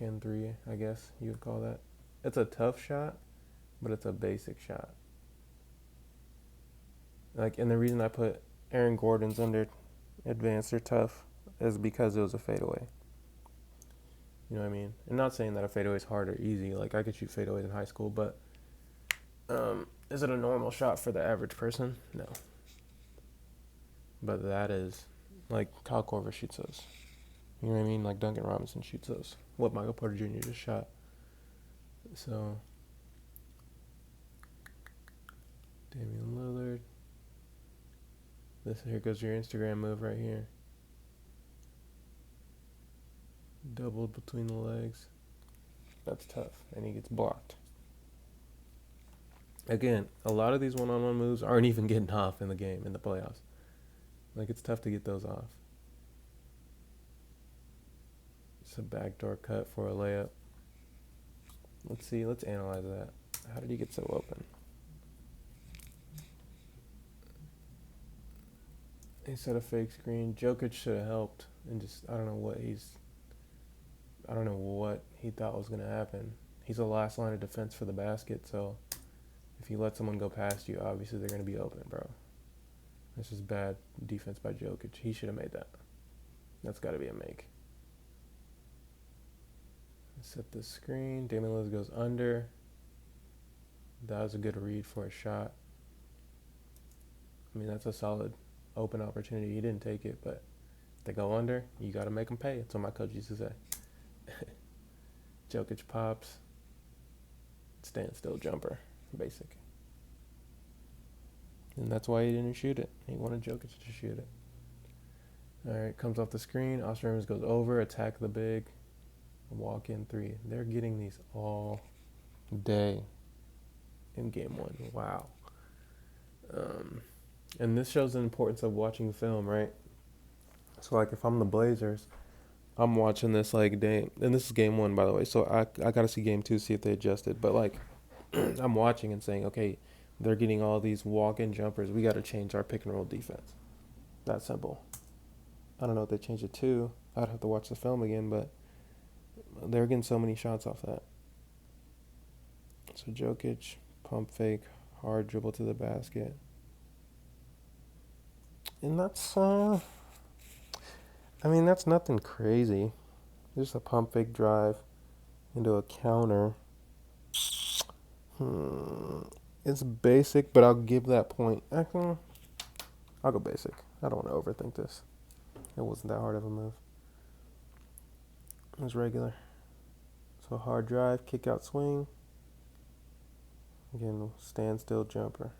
in 3, I guess you would call that. It's a tough shot, but it's a basic shot. Like, and the reason I put Aaron Gordon's under advanced or tough is because it was a fadeaway. You know what I mean? I'm not saying that a fadeaway is hard or easy. Like, I could shoot fadeaways in high school, but is it a normal shot for the average person? No. But that is, like, Kyle Korver shoots those. You know what I mean? Like Duncan Robinson shoots those. What Michael Porter Jr. just shot. So, Damien Lillard. Here goes your Instagram move right here. Doubled between the legs. That's tough. And he gets blocked. Again, a lot of these one-on-one moves aren't even getting off in the game, in the playoffs. Like, it's tough to get those off. It's a backdoor cut for a layup. Let's see. Let's analyze that. How did he get so open? He set a fake screen. Jokic should have helped. And just, I don't know what he thought was going to happen. He's the last line of defense for the basket, so if you let someone go past you, obviously they're going to be open, bro. That's just bad defense by Jokic. He should have made that. That's got to be a make. Set the screen. Damien Lillard goes under. That was a good read for a shot. I mean, that's a solid open opportunity. He didn't take it, but if they go under, you got to make them pay. That's what my coach used to say. Jokic pops. Standstill jumper. Basic. And that's why he didn't shoot it. He wanted Jokic to shoot it. All right, comes off the screen. Austin Rivers goes over, attack the big. Walk in 3. They're getting these all day in game 1. Wow. And this shows the importance of watching film, right? So, like, if I'm the Blazers, I'm watching this, like, day. And this is game 1, by the way. So, I got to see game 2, see if they adjusted. But, like, I'm watching and saying, okay, they're getting all these walk-in jumpers. We got to change our pick and roll defense. That simple. I don't know what they changed it to. I'd have to watch the film again, but they're getting so many shots off that. So Jokic, pump fake, hard dribble to the basket. And that's that's nothing crazy. Just a pump fake drive into a counter. It's basic, but I'll give that point. Actually, I'll go basic. I don't want to overthink this. It wasn't that hard of a move. It was regular. So hard drive, kick out swing. Again, standstill jumper.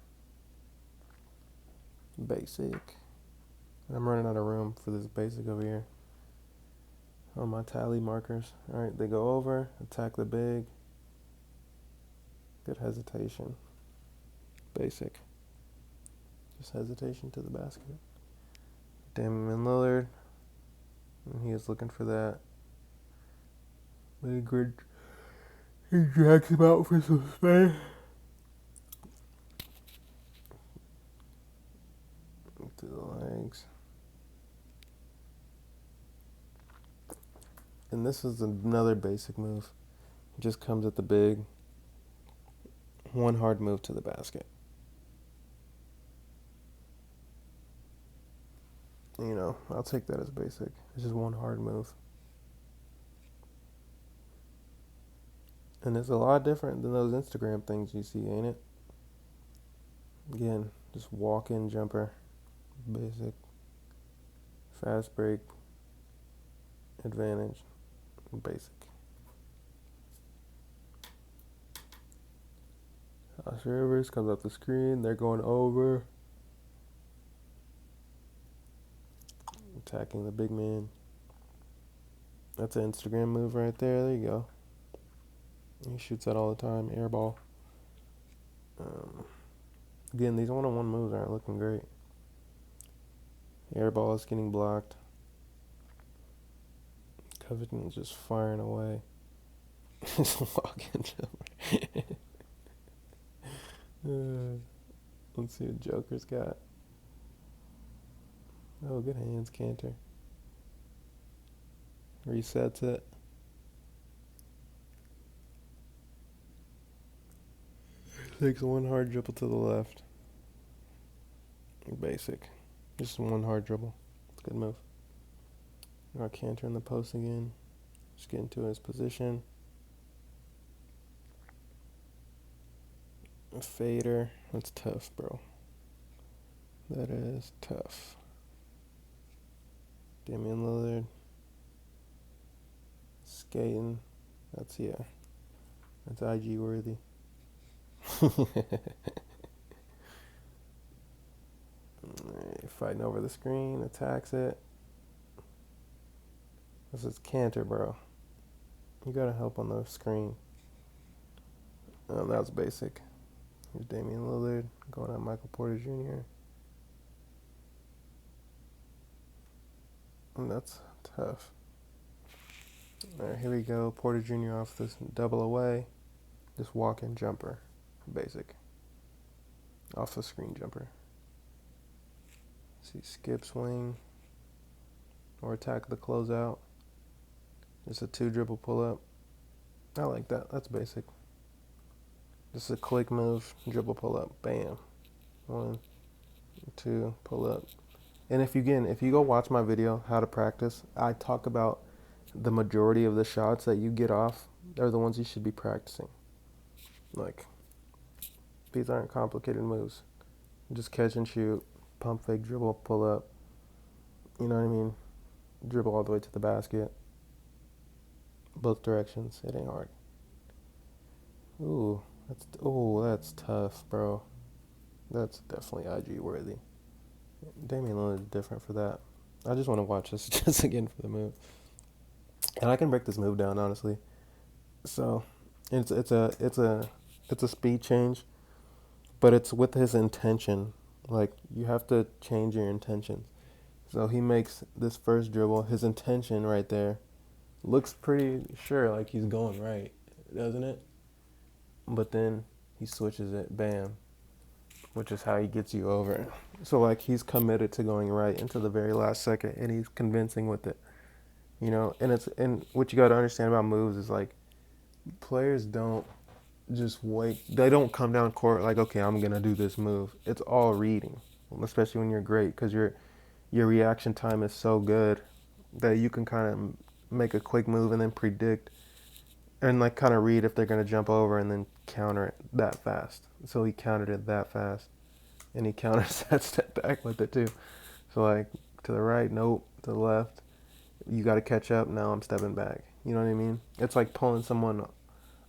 Basic. I'm running out of room for this basic over here. On my tally markers. Alright, they go over, attack the big. Good hesitation. Basic. Just hesitation to the basket. Damien Lillard. And he is looking for that. Good. He drags him out for some space. To the legs. And this is another basic move. It just comes at the big. One hard move to the basket. I'll take that as basic. It's just one hard move. And it's a lot different than those Instagram things you see, ain't it? Again, just walk-in jumper. Basic. Fast break. Advantage. Basic. Josh Rivers comes off the screen. They're going over. Attacking the big man. That's an Instagram move right there. There you go. He shoots that all the time. Air ball. Again, these one-on-one moves aren't looking great. Air ball is getting blocked. Covington's just firing away. Just walking jumper. Let's see what Joker's got. Oh, good hands, Cantor. Resets it. Takes one hard dribble to the left. Basic. Just one hard dribble. It's a good move. Got Cantor in the post again. Just get into his position. A fader. That's tough, bro. That is tough. Damien Lillard. Skating. That's IG worthy. Fighting over the screen. Attacks it. This is Cantor, bro. You gotta help on the screen. That was basic. Here's Damien Lillard going at Michael Porter Jr. And that's tough. Alright, here we go. Porter Jr. off this double away. Just walk-in jumper. Basic. Off the screen jumper. See, skip swing. Or attack the closeout. Just a 2-dribble pull-up. I like that. That's basic. Just a click move, dribble pull-up. Bam. 1, 2, pull-up. And if you go watch my video, how to practice, I talk about the majority of the shots that you get off are the ones you should be practicing. Like, these aren't complicated moves. Just catch and shoot, pump fake, dribble, pull up. You know what I mean? Dribble all the way to the basket. Both directions. It ain't hard. That's tough, bro. That's definitely IG worthy. Damien Lillard is different for that. I just want to watch this just again for the move. And I can break this move down, honestly. So it's a speed change, but it's with his intention. Like, you have to change your intentions. So he makes this first dribble. His intention right there looks pretty sure like he's going right, doesn't it? But then he switches it. Bam. which is how he gets you over. So like he's committed to going right into the very last second, and he's convincing with it. And what you got to understand about moves is like players don't just wait. They don't come down court like, okay, I'm gonna do this move. It's all reading, especially when you're great, because your reaction time is so good that you can kind of make a quick move and then predict and like kind of read if they're gonna jump over and then counter it that fast. So he countered it that fast, and he counters that step back with it too. So like to the right, nope. To the left, you got to catch up. Now I'm stepping back. You know what I mean? It's like pulling someone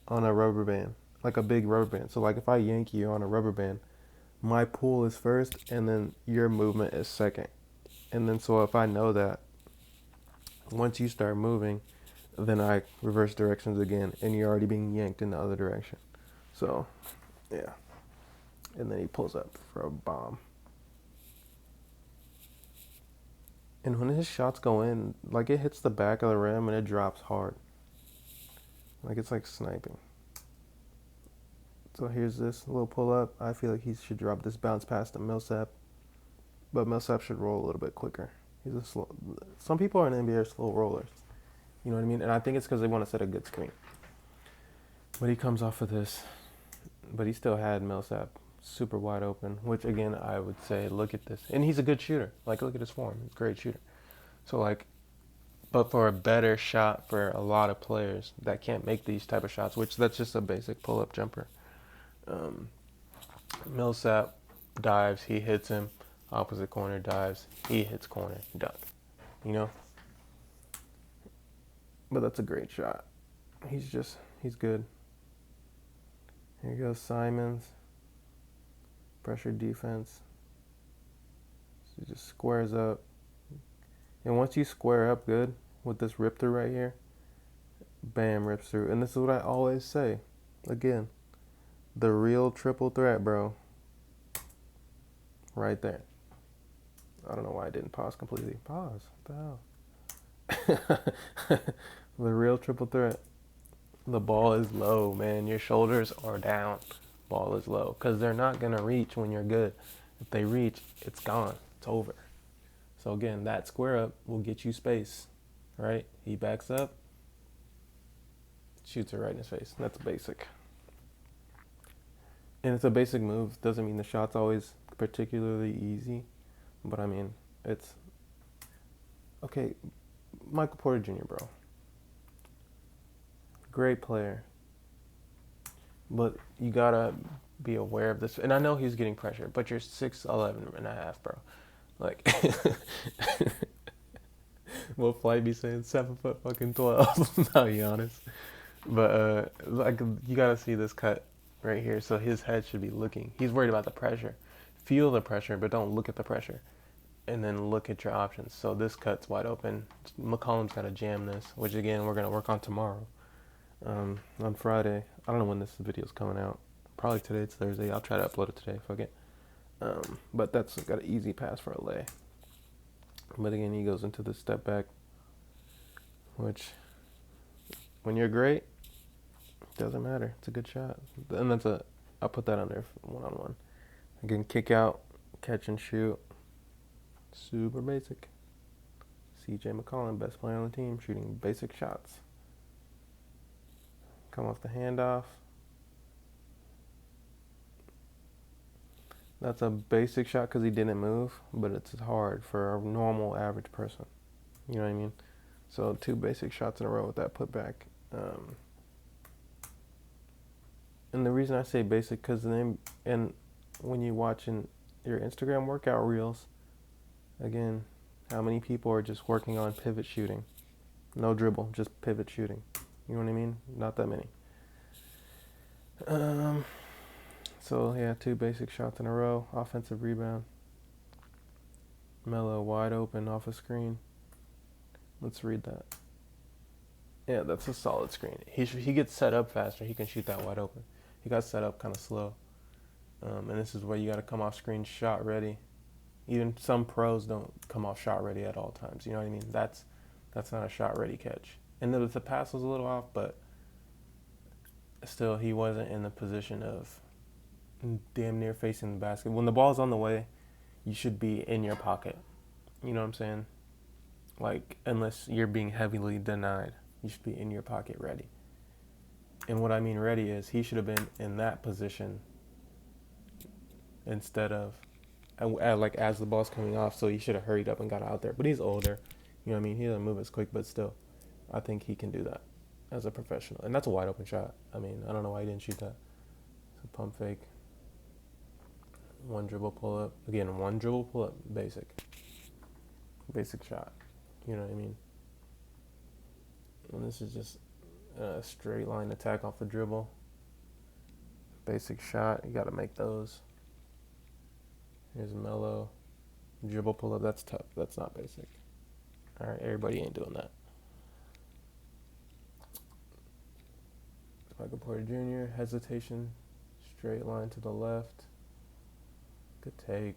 on a rubber band, like a big rubber band. So like if I yank you on a rubber band, my pull is first, and then your movement is second. And then so if I know that, once you start moving, then I reverse directions again, and you're already being yanked in the other direction. So, yeah. And then he pulls up for a bomb. And when his shots go in, like it hits the back of the rim and it drops hard. Like it's like sniping. So here's this little pull up. I feel like he should drop this bounce pass to Millsap. But Millsap should roll a little bit quicker. He's a slow. Some people in the NBA are slow rollers. You know what I mean? And I think it's because they want to set a good screen. But he comes off of this. But he still had Millsap super wide open, which again, I would say, look at this. And he's a good shooter. Like, look at his form. He's a great shooter. So, like, but for a better shot for a lot of players that can't make these type of shots, which that's just a basic pull-up jumper. Millsap dives, he hits him. Opposite corner dives, he hits corner, dunk. You know? But that's a great shot. He's good. Here goes Simons. Pressure defense. So he just squares up. And once you square up good with this rip through right here, bam, rips through. And this is what I always say. Again, the real triple threat, bro. Right there. I don't know why I didn't pause completely. Pause. What the hell? The real triple threat. The ball is low, man. Your shoulders are down. Ball is low. Because they're not going to reach when you're good. If they reach, it's gone. It's over. So again, that square up will get you space. Right? He backs up. Shoots it right in his face. That's basic. And it's a basic move. Doesn't mean the shot's always particularly easy. But I mean, it's... Okay, Michael Porter Jr., bro. Great player. But you gotta be aware of this. And I know he's getting pressure, but you're 6'11" and a half, bro. Like, what Flight be saying? 7 foot fucking 12. Not be honest. But like, you gotta see this cut right here. So his head should be looking. He's worried about the pressure. Feel the pressure, but don't look at the pressure. And then look at your options. So this cut's wide open. McCollum's gotta jam this, which again we're gonna work on tomorrow. On Friday. I don't know when this video's coming out. Probably today. It's Thursday. I'll try to upload it today. Fuck it. But that's got an easy pass for a lay. But again, he goes into the step back, which when you're great, doesn't matter. It's a good shot. And I'll put that on there one-on-one. Again, kick out, catch and shoot. Super basic. CJ McCollum, best player on the team, shooting basic shots. Come off the handoff. That's a basic shot because he didn't move, but it's hard for a normal average person. You know what I mean? So 2 basic shots in a row with that putback. And the reason I say basic because and when you're watching your Instagram workout reels, again, how many people are just working on pivot shooting? No dribble, just pivot shooting. You know what I mean? Not that many. So, yeah, 2 basic shots in a row. Offensive rebound. Melo wide open off a screen. Let's read that. Yeah, that's a solid screen. He gets set up faster. He can shoot that wide open. He got set up kind of slow. And this is where you got to come off screen shot ready. Even some pros don't come off shot ready at all times. You know what I mean? That's not a shot ready catch. And the pass was a little off, but still he wasn't in the position of damn near facing the basket. When the ball's on the way, you should be in your pocket. You know what I'm saying? Like, unless you're being heavily denied, you should be in your pocket ready. And what I mean ready is he should have been in that position instead of, like, as the ball's coming off, so he should have hurried up and got out there. But he's older. You know what I mean? He doesn't move as quick, but still, I think he can do that as a professional. And that's a wide open shot. I mean, I don't know why he didn't shoot that. It's a pump fake. One dribble pull up. Again, one dribble pull up. Basic. Basic shot. You know what I mean? And this is just a straight line attack off the dribble. Basic shot. You got to make those. Here's Melo. Dribble pull up. That's tough. That's not basic. All right, everybody ain't doing that. Michael Porter Jr. Hesitation. Straight line to the left. Good take.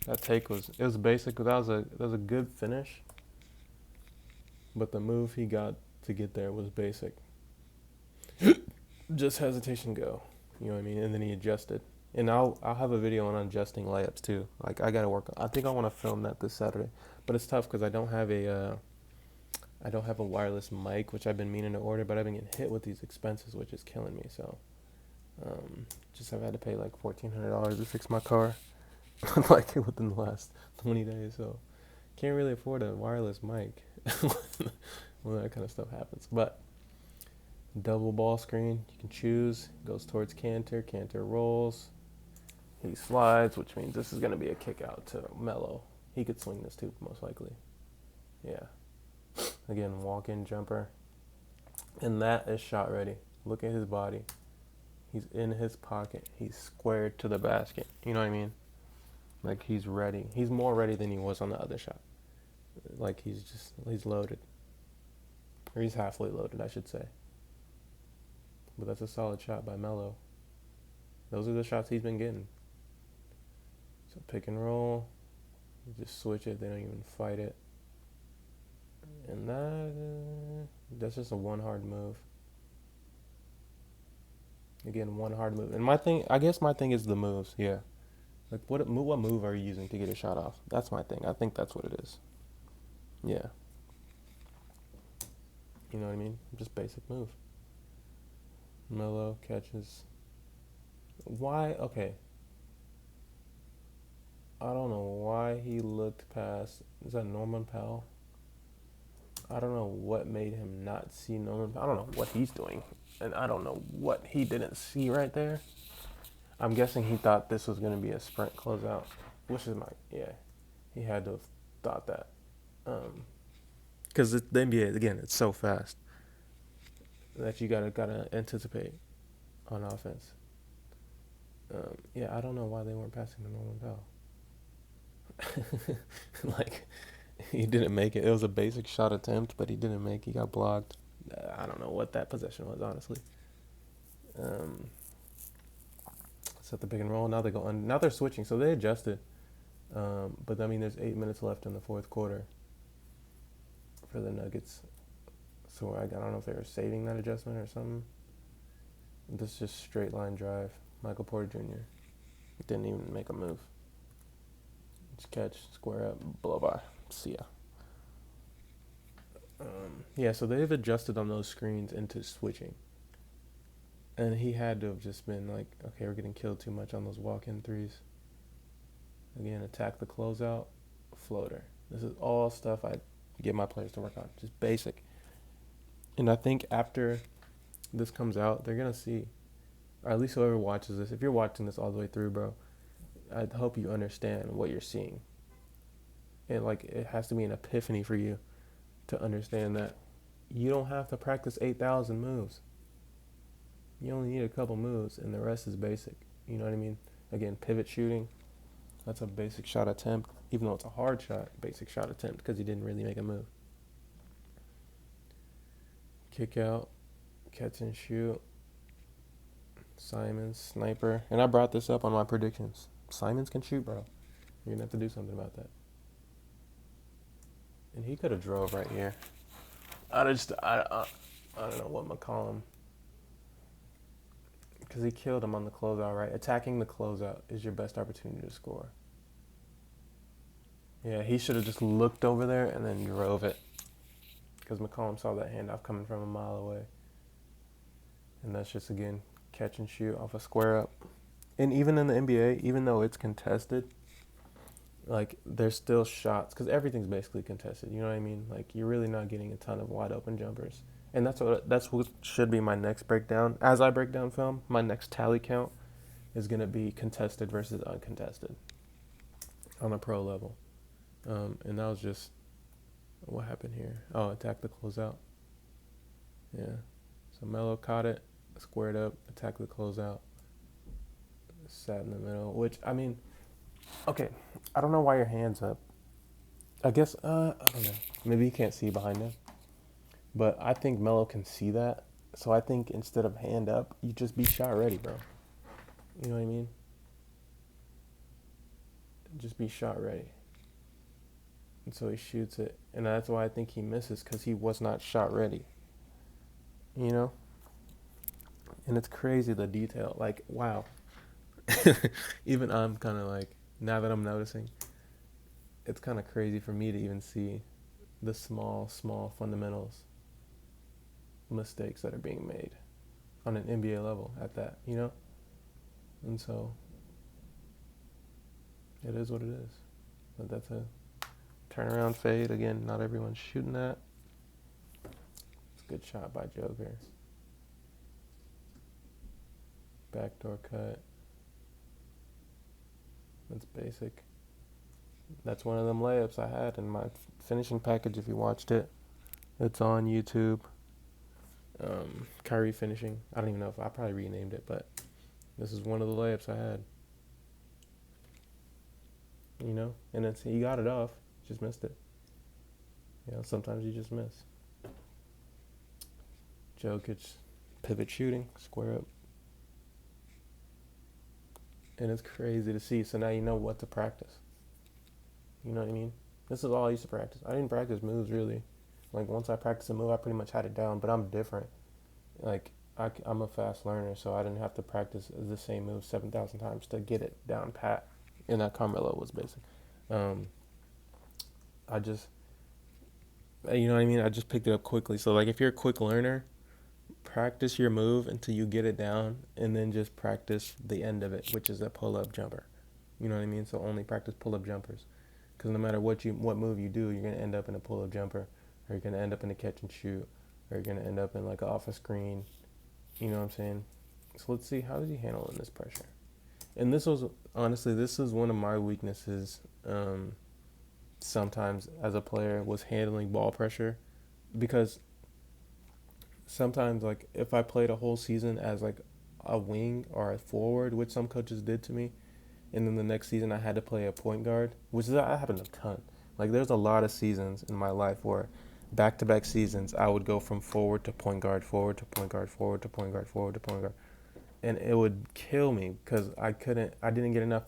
That take was basic. That was a good finish. But the move he got to get there was basic. Just hesitation, go. You know what I mean? And then he adjusted. And I'll have a video on adjusting layups too. Like, I gotta work on. I think I want to film that this Saturday, but it's tough because I don't have a wireless mic, which I've been meaning to order, but I've been getting hit with these expenses, which is killing me. So, just I've had to pay like $1,400 to fix my car, like within the last 20 days. So, can't really afford a wireless mic when that kind of stuff happens. But double ball screen, you can choose. Goes towards Cantor. Cantor rolls. He slides, which means this is going to be a kick out to Melo. He could swing this too, most likely. Yeah. Again, walk-in jumper. And that is shot ready. Look at his body. He's in his pocket. He's squared to the basket. You know what I mean? Like, he's ready. He's more ready than he was on the other shot. Like, he's loaded. Or he's halfway loaded, I should say. But that's a solid shot by Melo. Those are the shots he's been getting. So pick and roll. You just switch it. They don't even fight it. And that's just a one hard move. Again, one hard move. And I guess my thing is the moves. Yeah. Like, what move are you using to get a shot off? That's my thing. I think that's what it is. Yeah. You know what I mean? Just basic move. Melo catches. Why? Okay. I don't know why he looked past. Is that Norman Powell? I don't know what made him not see Norman Powell. I don't know what he's doing. And I don't know what he didn't see right there. I'm guessing he thought this was going to be a sprint closeout. Which is he had to have thought that. Because the NBA, again, it's so fast that you gotta anticipate on offense. I don't know why they weren't passing to Norman Powell. Like, he didn't make it. It was a basic shot attempt, but he didn't make it. He got blocked. I don't know what that possession was, honestly. Set the pick and roll. Now they go now they're switching, so they adjusted. But I mean, there's 8 minutes left in the fourth quarter for the Nuggets. So I don't know if they were saving that adjustment or something. This is just straight line drive. Michael Porter Jr. Didn't even make a move. Just catch, square up, blow by. See ya. So they've adjusted on those screens into switching. And he had to have just been like, okay, we're getting killed too much on those walk-in threes. Again, attack the closeout, floater. This is all stuff I get my players to work on. Just basic. And I think after this comes out, they're going to see, or at least whoever watches this, if you're watching this all the way through, bro, I hope you understand what you're seeing. And, like, it has to be an epiphany for you to understand that you don't have to practice 8,000 moves. You only need a couple moves, and the rest is basic. You know what I mean? Again, pivot shooting, that's a basic shot attempt, even though it's a hard shot, basic shot attempt, because he didn't really make a move. Kick out, catch and shoot. Simons, sniper. And I brought this up on my predictions. Simons can shoot, bro. You're going to have to do something about that. And he could have drove right here. I don't know what McCollum Because he killed him on the closeout, right? Attacking the closeout is your best opportunity to score. Yeah, he should have just looked over there and then drove it. Because McCollum saw that handoff coming from a mile away. And that's just, again, catch and shoot off a square up. And even in the NBA, even though it's contested, like, there's still shots. Because everything's basically contested, you know what I mean? Like, you're really not getting a ton of wide open jumpers. And that's what should be my next breakdown. As I break down film, my next tally count is going to be contested versus uncontested on a pro level. And that was just what happened here. Oh, attack the closeout. Yeah. So Melo caught it, squared up, attacked the closeout, sat in the middle, which, I mean, okay, I don't know why your hand's up. I guess, I don't know. Maybe you can't see behind him. But I think Melo can see that. So I think instead of hand up, you just be shot ready, bro. You know what I mean? Just be shot ready. And so he shoots it. And that's why I think he misses, because he was not shot ready. You know? And it's crazy, the detail. Like, wow. Even I'm kind of like, now that I'm noticing, it's kind of crazy for me to even see the small fundamentals mistakes that are being made on an NBA level at that, you know? And so it is what it is. But that's a turnaround fade. Again, not everyone's shooting that. It's a good shot by Joker. Backdoor cut. That's basic. That's one of them layups I had in my finishing package. If you watched it, it's on YouTube. Kyrie finishing. I don't even know if I probably renamed it, but this is one of the layups I had. You know, and it's he got it off, just missed it. You know, sometimes you just miss. Jokic pivot shooting, square up. And it's crazy to see. So now you know what to practice. You know what I mean? This is all I used to practice. I didn't practice moves really. Like, once I practiced a move, I pretty much had it down. But I'm different. Like, I'm a fast learner, so I didn't have to practice the same move 7,000 times to get it down pat. And that Carmelo was basic. I just, you know what I mean? I just picked it up quickly. So, like, if you're a quick learner, practice your move until you get it down, and then just practice the end of it, which is a pull-up jumper. You know what I mean? So only practice pull-up jumpers. Because no matter what move you do, you're going to end up in a pull-up jumper, or you're going to end up in a catch and shoot, or you're going to end up in like an off a screen. You know what I'm saying? So let's see, how did he handle in this pressure? And this was, honestly, this is one of my weaknesses sometimes as a player, was handling ball pressure. Because sometimes, like, if I played a whole season as like a wing or a forward, which some coaches did to me, and then the next season I had to play a point guard, which that happened a ton. Like, there's a lot of seasons in my life where back-to-back seasons I would go from forward to point guard, forward to point guard, forward to point guard, forward to point guard. And it would kill me because I didn't get enough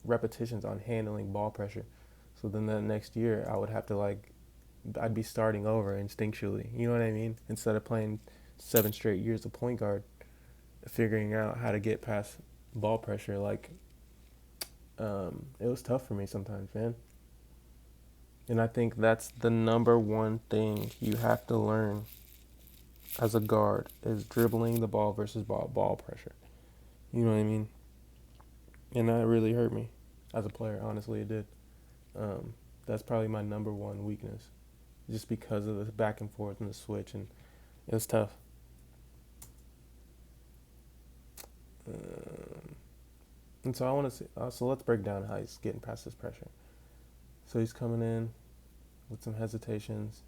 repetitions on handling ball pressure. So then the next year I would have to, like, I'd be starting over instinctually. You know what I mean? Instead of playing 7 straight years of point guard, figuring out how to get past ball pressure, like, it was tough for me sometimes, man. And I think that's the number one thing you have to learn as a guard, is dribbling the ball versus ball pressure. You know what I mean? And that really hurt me as a player. Honestly, it did. That's probably my number one weakness, just because of the back and forth and the switch, and it was tough. And so I want to see. So let's break down how he's getting past this pressure. So he's coming in with some hesitations,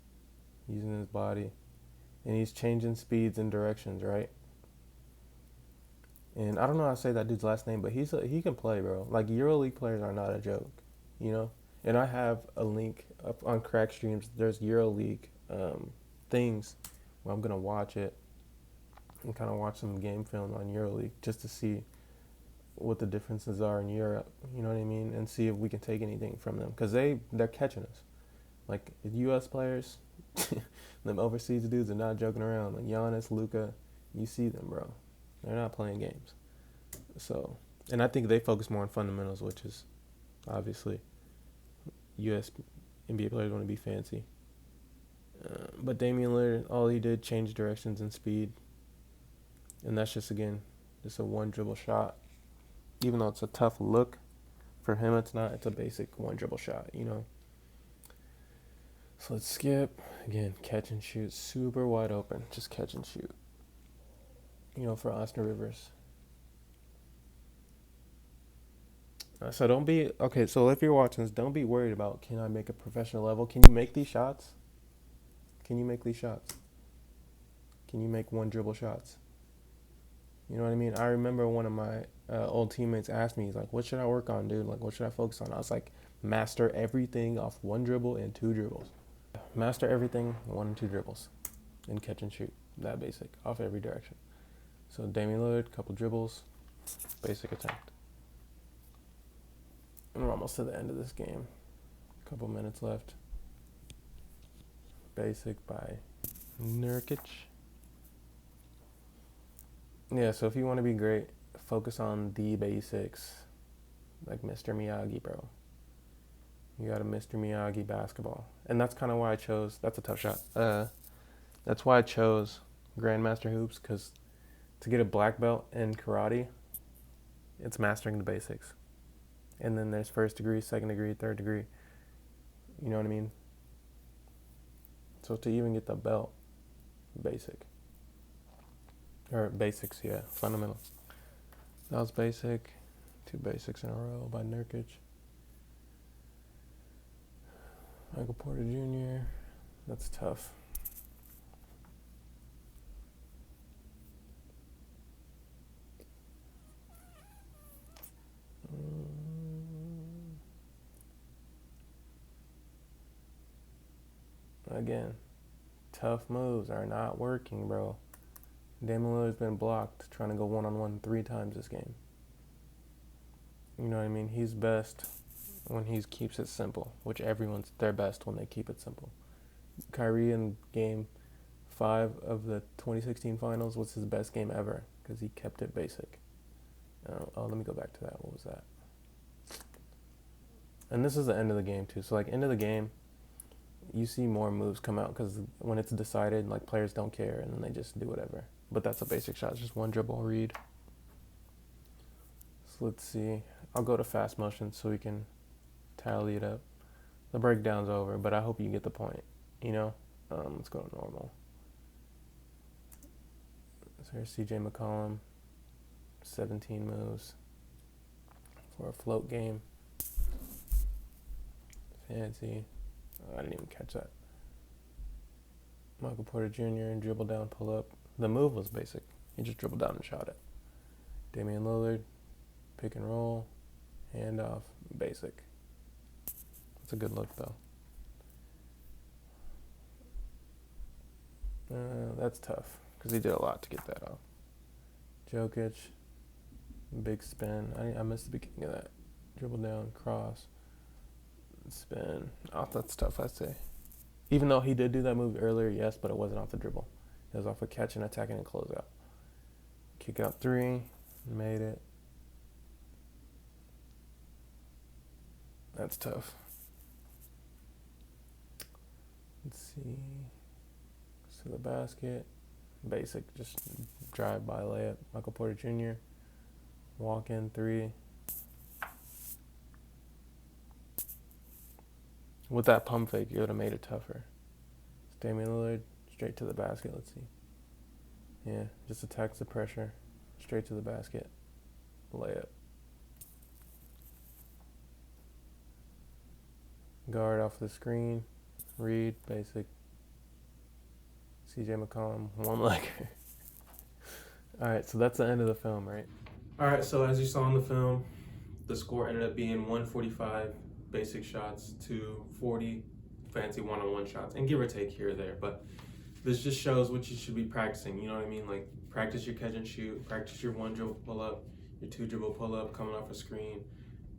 using his body, and he's changing speeds and directions, right? And I don't know how to say that dude's last name, but he can play, bro. Like, EuroLeague players are not a joke, you know? And I have a link up on Crack Streams. There's EuroLeague things where I'm going to watch it and kind of watch some game film on EuroLeague just to see what the differences are in Europe, you know what I mean? And see if we can take anything from them. Because they're catching us. Like, the U.S. players, them overseas dudes are not joking around. Like, Giannis, Luka, you see them, bro. They're not playing games. So, and I think they focus more on fundamentals, which is obviously U.S. NBA players want to be fancy. But Damien Lillard, all he did change directions and speed, and that's just again just a one dribble shot. Even though it's a tough look, for him it's not. It's a basic one dribble shot, you know. So let's skip again. Catch and shoot, super wide open. Just catch and shoot. You know, for Austin Rivers. So don't be okay. So if you're watching this, don't be worried about can I make a professional level. Can you make these shots? Can you make these shots? Can you make one dribble shots? You know what I mean? I remember one of my old teammates asked me, he's like, what should I work on, dude? Like, what should I focus on? I was like, master everything off one dribble and two dribbles. Master everything, one and two dribbles. And catch and shoot. That basic, off every direction. So Damien Lillard, couple dribbles, basic attempt. And we're almost to the end of this game. Couple minutes left. Basic by Nurkic. Yeah, so if you want to be great, focus on the basics. Like Mr. Miyagi, bro. You got a Mr. Miyagi basketball. And that's kind of why I chose, that's a tough shot. That's why I chose Grandmaster Hoops, because to get a black belt in karate, it's mastering the basics. And then there's first degree, second degree, third degree. You know what I mean? So to even get the belt, basic. Or basics, yeah, fundamentals. That was basic. 2 basics in a row by Nurkic. Michael Porter Jr. That's tough. Again, tough moves are not working, bro. Damien Lillard's been blocked trying to go one-on-one 3 times this game. You know what I mean? He's best when he keeps it simple, which everyone's their best when they keep it simple. Kyrie in game 5 of the 2016 finals was his best game ever because he kept it basic. Let me go back to that. What was that? And this is the end of the game too. So like end of the game, you see more moves come out because when it's decided, like players don't care and then they just do whatever. But that's a basic shot. It's just one dribble read. So let's see. I'll go to fast motion so we can tally it up. The breakdown's over, but I hope you get the point. You know? Let's go to normal. So here's CJ McCollum. 17 moves for a float game. Fancy. Oh, I didn't even catch that. Michael Porter Jr. dribble down, pull up. The move was basic. He just dribbled down and shot it. Damian Lillard, pick and roll, handoff, basic. It's a good look though. That's tough because he did a lot to get that off. Jokic, big spin. I missed the beginning of that. Dribble down, cross, spin. Oh, that's tough, I'd say. Even though he did do that move earlier, yes, but it wasn't off the dribble. It was off a catch and attacking and closeout. Kick out 3, made it. That's tough. Let's see. To the basket. Basic, just drive by layup. Michael Porter Jr. Walk in 3. With that pump fake, you would have made it tougher. It's Damian Lillard, straight to the basket. Let's see. Yeah, just attacks the pressure. Straight to the basket. Layup. Guard off the screen. Read, basic. CJ McCollum, one legger. Alright, so that's the end of the film, right? Alright, so as you saw in the film, the score ended up being 145 basic shots to 40 fancy one-on-one shots, and give or take here or there, but this just shows what you should be practicing, you know what I mean? Like, practice your catch and shoot, practice your one dribble pull-up, your 2 dribble pull-up coming off a screen,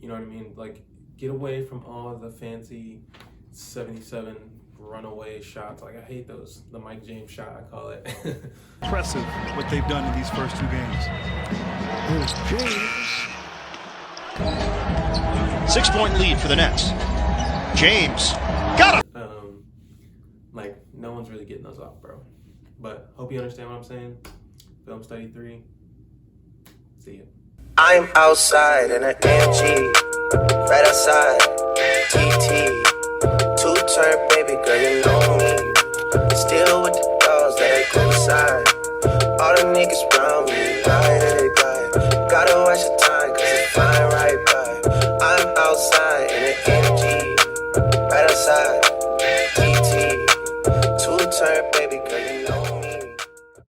you know what I mean? Like, get away from all of the fancy 77 runaway shots. Like, I hate those. The Mike James shot, I call it. Impressive what they've done in these first 2 games. Here's James. 6-point lead for the Nets. James got it. Like, no one's really getting those off, bro. But hope you understand what I'm saying. Film study 3. See ya. I'm outside in an AMG, right outside, TT.